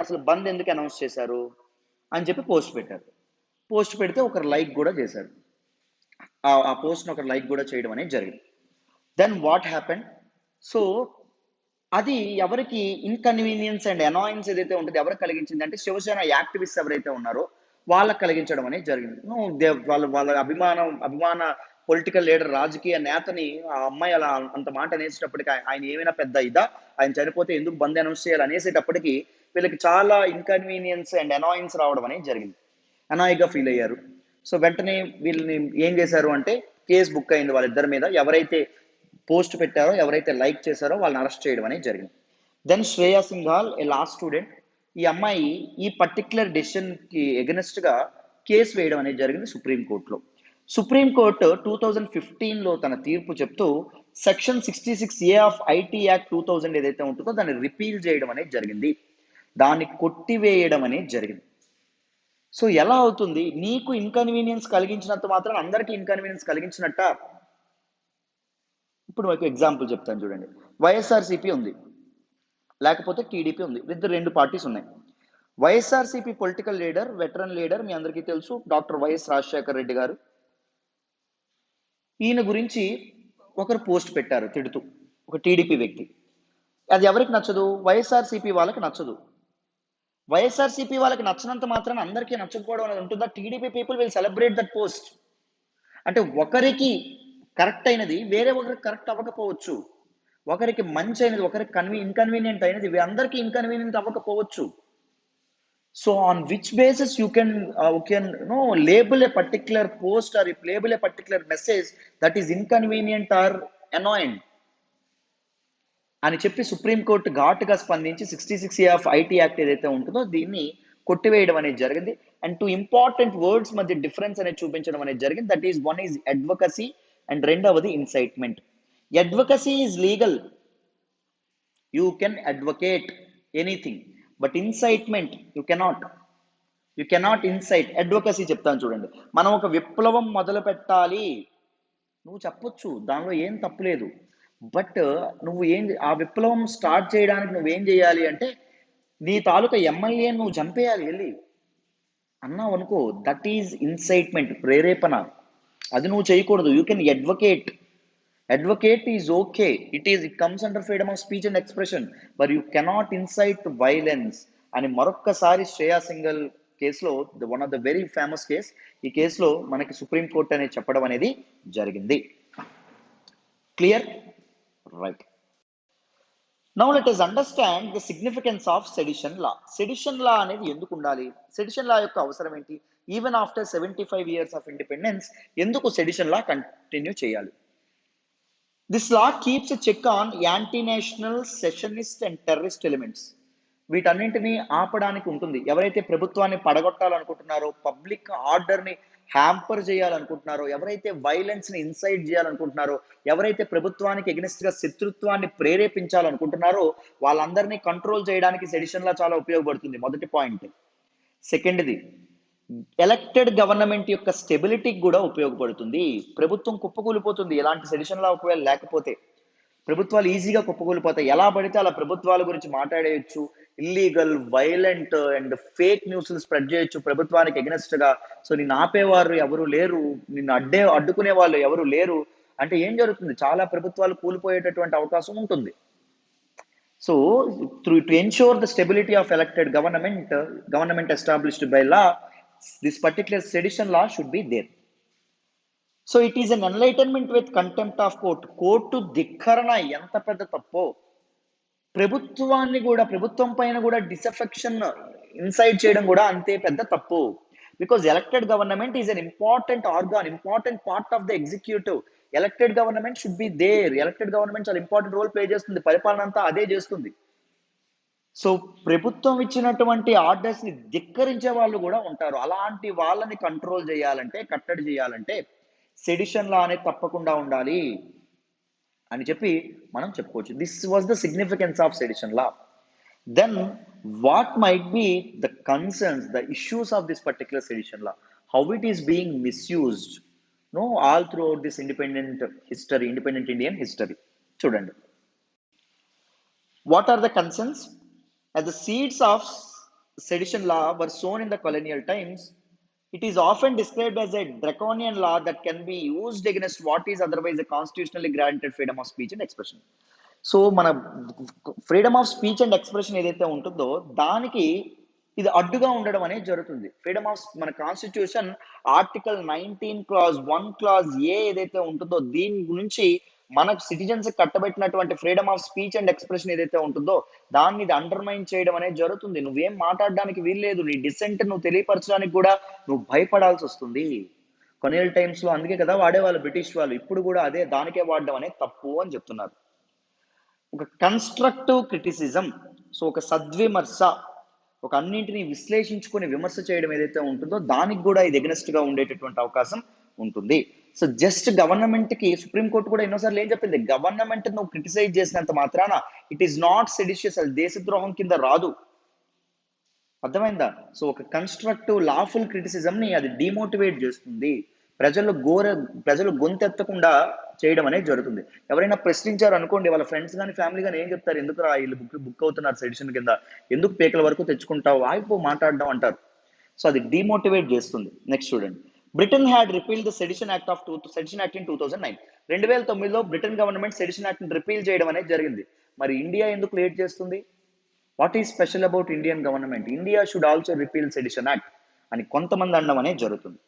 అసలు బంద్ ఎందుకు అనౌన్స్ చేశారు అని చెప్పి పోస్ట్ పెట్టారు. పోస్ట్ పెడితే ఒకరు లైక్ కూడా చేశారు, ఆ పోస్ట్ని ఒకరు లైక్ కూడా చేయడం అనేది జరిగింది. Then what happen? సో అది ఎవరికి ఇన్కన్వీనియన్స్ అండ్ అనాయన్స్ ఏదైతే ఉంటుంది ఎవరికి కలిగించింది అంటే శివసేన యాక్టివిస్ట్ ఎవరైతే ఉన్నారో వాళ్ళకి కలిగించడం అనేది జరిగింది. వాళ్ళ అభిమాన పొలిటికల్ లీడర్, రాజకీయ నేతని ఆ అమ్మాయి అలా అంత మాట అనేసేటప్పటికి ఆయన ఏమైనా పెద్ద ఇదా, ఆయన చనిపోతే ఎందుకు బంద్ అనౌన్స్ చేయాలి అనేసేటప్పటికి వీళ్ళకి చాలా ఇన్కన్వీనియన్స్ అండ్ అనాయన్స్ రావడం అనేది జరిగింది. అనాయిగా ఫీల్ అయ్యారు. సో వెంటనే వీళ్ళని ఏం చేశారు అంటే కేసు బుక్ అయింది వాళ్ళిద్దరి మీద. ఎవరైతే పోస్ట్ పెట్టారో, ఎవరైతే లైక్ చేశారో వాళ్ళని అరెస్ట్ చేయడం అనేది జరిగింది. దెన్ శ్రేయా సింఘాల్, ఏ లా స్టూడెంట్, ఈ అమ్మాయి ఈ పర్టిక్యులర్ డెసిషన్ కి ఎగనెస్ట్ గా కేసు వేయడం అనేది జరిగింది సుప్రీంకోర్టులో. సుప్రీంకోర్టు 2015లో తన తీర్పు చెప్తూ section 66A of IT act 2000 ఏదైతే ఉంటుందో దాన్ని రిపీల్ చేయడం అనేది జరిగింది, దాన్ని కొట్టివేయడం అనేది జరిగింది. సో ఎలా అవుతుంది? నీకు ఇన్కన్వీనియన్స్ కలిగించినంత మాత్రం అందరికీ ఇన్కన్వీనియన్స్ కలిగించినట్ట? ఇప్పుడు మీకు ఎగ్జాంపుల్ చెప్తాను చూడండి. వైఎస్ఆర్సీపీ ఉంది, లేకపోతే టీడీపీ ఉంది. ఇద్దరు 2 పార్టీస్ ఉన్నాయి. YSRCP political leader, veteran leader మీ అందరికీ తెలుసు, డాక్టర్ వైఎస్ రాజశేఖర రెడ్డి గారు. ఈయన గురించి ఒకరు పోస్ట్ పెట్టారు తిడుతూ, ఒక టీడీపీ వ్యక్తి. అది ఎవరికి నచ్చదు? వైఎస్ఆర్సీపీ వాళ్ళకి నచ్చదు. వైఎస్ఆర్సీపీ వాళ్ళకి నచ్చినంత మాత్రాన అందరికీ నచ్చకపోవడం అనేది ఉంటుందా? TDP people will celebrate that post. అంటే ఒకరికి కరెక్ట్ అయినది వేరే ఒకరికి కరెక్ట్ అవ్వకపోవచ్చు. ఒకరికి మంచి అయినది ఒకరికి ఇన్కన్వీనియంట్ అయినది అందరికీ ఇన్కన్వీనియంట్ అవ్వకపోవచ్చు. So on which basis you can label a particular post or label a particular message that is inconvenient or annoying అని చెప్పి సుప్రీంకోర్టు ఘాటుగా స్పందించి 66A ఆఫ్ ఐటీ యాక్ట్ ఏదైతే ఉంటుందో దీన్ని కొట్టివేయడం అనేది జరిగింది. అండ్ 2 ఇంపార్టెంట్ వర్డ్స్ మధ్య డిఫరెన్స్ అనేది చూపించడం అనేది జరిగింది. That is one is advocacy and రెండవది incitement. Advocacy is legal, you can advocate anything, but incitement you cannot incite. Advocacy చెప్తాను చూడండి. మనం ఒక విప్లవం మొదలు పెట్టాలి, నువ్వు చెప్పొచ్చు, దానిలో ఏం తప్పులేదు. బట్ నువ్వు ఆ విప్లవం స్టార్ట్ చేయడానికి నువ్వేం చేయాలి అంటే నీ తాలూకా ఎమ్మెల్యే నువ్వు చంపేయాలి వెళ్ళి అన్నావు అనుకో, దట్ ఈజ్ ఇన్సైట్మెంట్, ప్రేరేపణ. అది నువ్వు చేయకూడదు. You can advocate is okay, it comes under freedom of speech and expression, but you cannot incite violence అని మరొక్కసారి శ్రేయా సింగల్ కేసులో, one of the very famous case, ఈ కేసులో మనకి సుప్రీంకోర్టు అనేది చెప్పడం అనేది జరిగింది. Clear? Right. Now let us understand the significance of sedition law. Sedition law అనేది ఎందుకు ఉండాలి? సెడిషన్ లా యొక్క అవసరం ఏంటి? Even after 75 years of independence ఎందుకు సెడిషన్ లా కంటిన్యూ చేయాలి? This law keeps a check on anti national, secessionist and terrorist elements. వీటన్నింటినీ ఆపడానికి ఉంటుంది. ఎవరైతే ప్రభుత్వాన్ని పడగొట్టాలనుకుంటున్నారో, పబ్లిక్ ఆర్డర్ని హ్యాంపర్ చేయాలనుకుంటున్నారో, ఎవరైతే వైలెన్స్ ని ఇన్సైట్ చేయాలనుకుంటున్నారో, ఎవరైతే ప్రభుత్వానికి ఎగ్నెస్ట్ గా శత్రుత్వాన్ని ప్రేరేపించాలనుకుంటున్నారో వాళ్ళందరినీ కంట్రోల్ చేయడానికి సెడిషన్ లా చాలా ఉపయోగపడుతుంది. మొదటి పాయింట్. సెకండ్ది, ఎలక్టెడ్ గవర్నమెంట్ యొక్క స్టెబిలిటీకి కూడా ఉపయోగపడుతుంది. ప్రభుత్వం కుప్పకూలిపోతుంది ఎలాంటి సెడిషన్ లా ఒకవేళ లేకపోతే. ప్రభుత్వాలు ఈజీగా కుప్పకూలిపోతాయి. ఎలా పడితే అలా ప్రభుత్వాల గురించి మాట్లాడేయచ్చు, illegal, violent and fake news spread చేయొచ్చు ప్రభుత్వానికి ఎగ్నెస్ట్ గా. సో నిన్ను ఆపేవారు ఎవరు లేరు, నిన్ను అడ్డుకునే వాళ్ళు ఎవరు లేరు అంటే ఏం జరుగుతుంది? చాలా ప్రభుత్వాలు కూలిపోయేటటువంటి అవకాశం ఉంటుంది. So to ensure the stability of elected government established by law, this particular sedition law should be there. So it is an enlightenment with contempt of court. Court ధిక్కరణ ఎంత పెద్ద తప్పో, ప్రభుత్వం పైన కూడా డిసఫెక్షన్ ఇన్సైట్ చేయడం కూడా అంతే పెద్ద తప్పు. Because elected government is an important organ, important part of the executive. Elected government should be there. Elected government చాలా ఇంపార్టెంట్ రోల్ ప్లే చేస్తుంది, పరిపాలన అంతా అదే చేస్తుంది. సో ప్రభుత్వం ఇచ్చినటువంటి ఆర్డర్స్ ని ధిక్కరించే వాళ్ళు కూడా ఉంటారు. అలాంటి వాళ్ళని కంట్రోల్ చేయాలంటే, కట్టడి చేయాలంటే సెడిషన్ లా అనేది తప్పకుండా ఉండాలి అని చెప్పి మనం చెప్పుకోవచ్చు. This was the significance of sedition law. Then what might be the concerns, the issues of this particular sedition law, how it is being misused all throughout this independent Indian history. చూడండి, what are the concerns? As the seeds of sedition law were sown in the colonial times, it is often described as a draconian law that can be used against what is otherwise a constitutionally granted freedom of speech and expression. So మన freedom of speech and expression ఏదైతే ఉంటుందో దానికి ఇది అడ్డుగా ఉండడం అనేది జరుగుతుంది. ఫ్రీడమ్ ఆఫ్ మన constitution article 19 clause 1 clause A ఏదైతే ఉంటుందో దీని నుంచి మన సిటిజన్స్ కట్టబెట్టినటువంటి freedom of speech and expression ఏదైతే ఉంటుందో దాన్ని ఇది అండర్మైన్ చేయడం అనేది జరుగుతుంది. నువ్వేం మాట్లాడడానికి వీల్లేదు, నీ డిసెంట్ నువ్వు తెలియపరచడానికి కూడా నువ్వు భయపడాల్సి వస్తుంది. కొనియల్ టైమ్స్ లో అందుకే కదా వాడేవాళ్ళు బ్రిటిష్ వాళ్ళు, ఇప్పుడు కూడా అదే దానికే వాడడం అనేది తప్పు అని చెప్తున్నారు. ఒక కన్స్ట్రక్టివ్ క్రిటిసిజం, సో ఒక సద్విమర్శ, ఒక అన్నింటినీ విశ్లేషించుకొని విమర్శ చేయడం ఏదైతే ఉంటుందో దానికి కూడా ఇది ఎగ్నెస్ట్ గా ఉండేటటువంటి అవకాశం ఉంటుంది. సో జస్ట్ గవర్నమెంట్ కి సుప్రీంకోర్టు కూడా ఎన్నోసార్లు ఏం చెప్పింది, గవర్నమెంట్ నువ్వు క్రిటిసైజ్ చేసినంత మాత్రాన ఇట్ ఈస్ నాట్ సెడిషియస్, అది దేశద్రోహం కింద రాదు. అర్థమైందా? సో ఒక కన్స్ట్రక్టివ్ లాఫుల్ క్రిటిసిజం ని అది డిమోటివేట్ చేస్తుంది. ప్రజలు గొంతెత్తకుండా చేయడం అనేది జరుగుతుంది. ఎవరైనా ప్రశ్నించారు అనుకోండి, వాళ్ళ ఫ్రెండ్స్ కానీ ఫ్యామిలీ కానీ ఏం చెప్తారు, ఎందుకురా వీళ్ళు బుక్ అవుతున్నారు సెడిషన్ కింద, ఎందుకు పేకల వరకు తెచ్చుకుంటావు, ఆగిపో మాట్లాడడం అంటారు. సో అది డిమోటివేట్ చేస్తుంది. నెక్స్ట్ చూడండి, Britain had repeal the sedition act sedition act in 2009. 2009లో Britain government sedition act repeal చేయడం అనేది జరిగింది. మరి ఇండియా ఎందుకు లేట్ చేస్తుంది? What is special about Indian government? India should also repeal sedition act అని కొంతమంది అనడం అనేది జరుగుతుంది.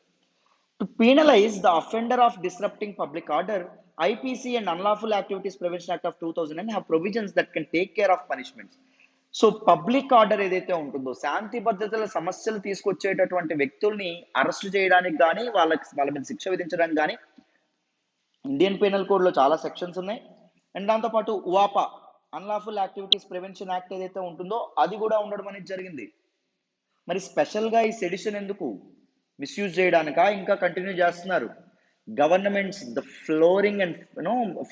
To penalise the offender of disrupting public order, IPC and unlawful activities prevention act of 2009 have provisions that can take care of punishments. So public order ఏదైతే ఉంటుందో, శాంతి భద్రతల సమస్యలు తీసుకొచ్చేటటువంటి వ్యక్తుల్ని అరెస్ట్ చేయడానికి కానీ వాళ్ళ మీద శిక్ష విధించడానికి కానీ ఇండియన్ పీనల్ కోడ్ లో చాలా సెక్షన్స్ ఉన్నాయి. అండ్ దాంతోపాటు ఉవాపా, అన్లాఫుల్ యాక్టివిటీస్ ప్రివెన్షన్ యాక్ట్ ఏదైతే ఉంటుందో అది కూడా ఉండడం అనేది జరిగింది. మరి స్పెషల్ గా ఈ సెడిషన్ ఎందుకు? మిస్యూజ్ చేయడానికా? ఇంకా కంటిన్యూ చేస్తున్నారు. Governments, the flooring and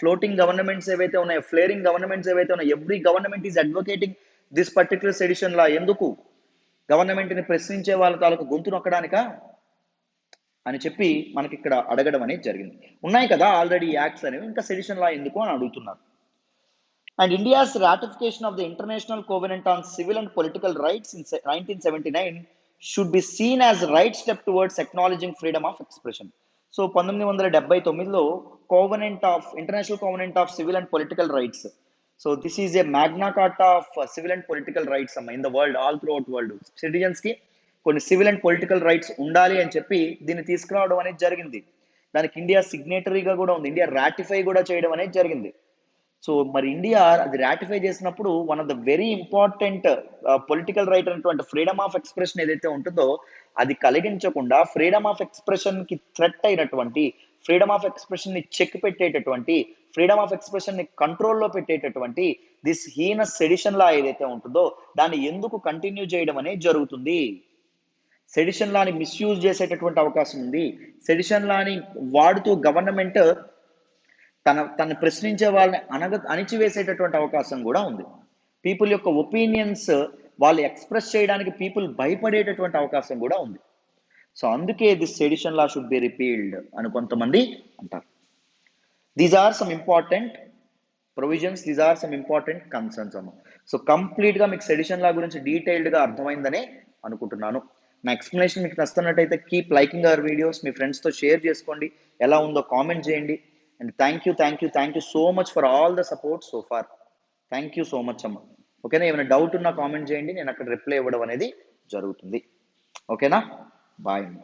floating governments ఏవైతే ఉన్నాయో, ఫ్లేరింగ్ గవర్నమెంట్స్ ఏవైతే ఉన్నాయో, every government is advocating this particular sedition law. ఎందుకు? గవర్నమెంట్ ని ప్రశ్నించే వాళ్ళ తాలూకు గొంతు నొక్కడానికా అని చెప్పి మనకి ఇక్కడ అడగడం అనేది జరిగింది. ఉన్నాయి కదా ఆల్రెడీ యాక్ట్స్ అనేవి, ఇంకా సెడిషన్ లా ఎందుకు అని అడుగుతున్నారు. And India's ratification of the International Covenant on Civil and Political Rights in 1979 should be seen as a right step towards acknowledging freedom of expression. So 1979లో International Covenant of Civil and Political Rights. So this is a Magna Carta of civil and political rights in the world, all throughout world. Citizens కి కొన్ని సివిల్ అండ్ పొలిటికల్ రైట్స్ ఉండాలి అని చెప్పి దీన్ని తీసుకురావడం అనేది జరిగింది. దానికి ఇండియా సిగ్నేటరీగా కూడా ఉంది, ఇండియా రాటిఫై కూడా చేయడం అనేది జరిగింది. సో మరి ఇండియా అది రాటిఫై చేసినప్పుడు one of the very important political right అనేటువంటి ఫ్రీడమ్ ఆఫ్ ఎక్స్ప్రెషన్ ఏదైతే ఉంటుందో అది కలిగించకుండా, ఫ్రీడమ్ ఆఫ్ ఎక్స్ప్రెషన్ కి థ్రెట్ అయినటువంటి, ఫ్రీడమ్ ఆఫ్ ఎక్స్ప్రెషన్ ని చెక్ పెట్టేటటువంటి, ఫ్రీడమ్ ఆఫ్ ఎక్స్ప్రెషన్ ని కంట్రోల్లో పెట్టేటటువంటి దిస్ హీనస్ సెడిషన్ లా ఏదైతే ఉంటుందో దాన్ని ఎందుకు కంటిన్యూ చేయడం అనేది జరుగుతుంది? సెడిషన్ లాని మిస్యూజ్ చేసేటటువంటి అవకాశం ఉంది. సెడిషన్ లాని వాడుతూ గవర్నమెంట్ తను ప్రశ్నించే వాళ్ళని అణిచివేసేటటువంటి అవకాశం కూడా ఉంది. పీపుల్ యొక్క ఒపీనియన్స్ వాళ్ళు ఎక్స్ప్రెస్ చేయడానికి పీపుల్ భయపడేటటువంటి అవకాశం కూడా ఉంది. సో అందుకే this sedition law should be repealed అని కొంతమంది అంటారు. These are some important provisions, these are some important concerns అమ్మ. సో కంప్లీట్ గా మీకు సెడిషన్ లా గురించి డీటెయిల్డ్ గా అర్థమైందనే అనుకుంటున్నాను. నా ఎక్స్ప్లెనేషన్ మీకు నచ్చినట్టయితే కీప్ లైకింగ్ అవర్ వీడియోస్, మీ ఫ్రెండ్స్తో షేర్ చేసుకోండి, ఎలా ఉందో కామెంట్ చేయండి. And thank you so much for all the support so far. Thank you so much అమ్మ. ఓకేనా, ఏమైనా డౌట్ ఉన్నా కామెంట్ చేయండి, నేను అక్కడ రిప్లై ఇవ్వడం అనేది జరుగుతుంది. ఓకేనా, బాయ్ అమ్మ.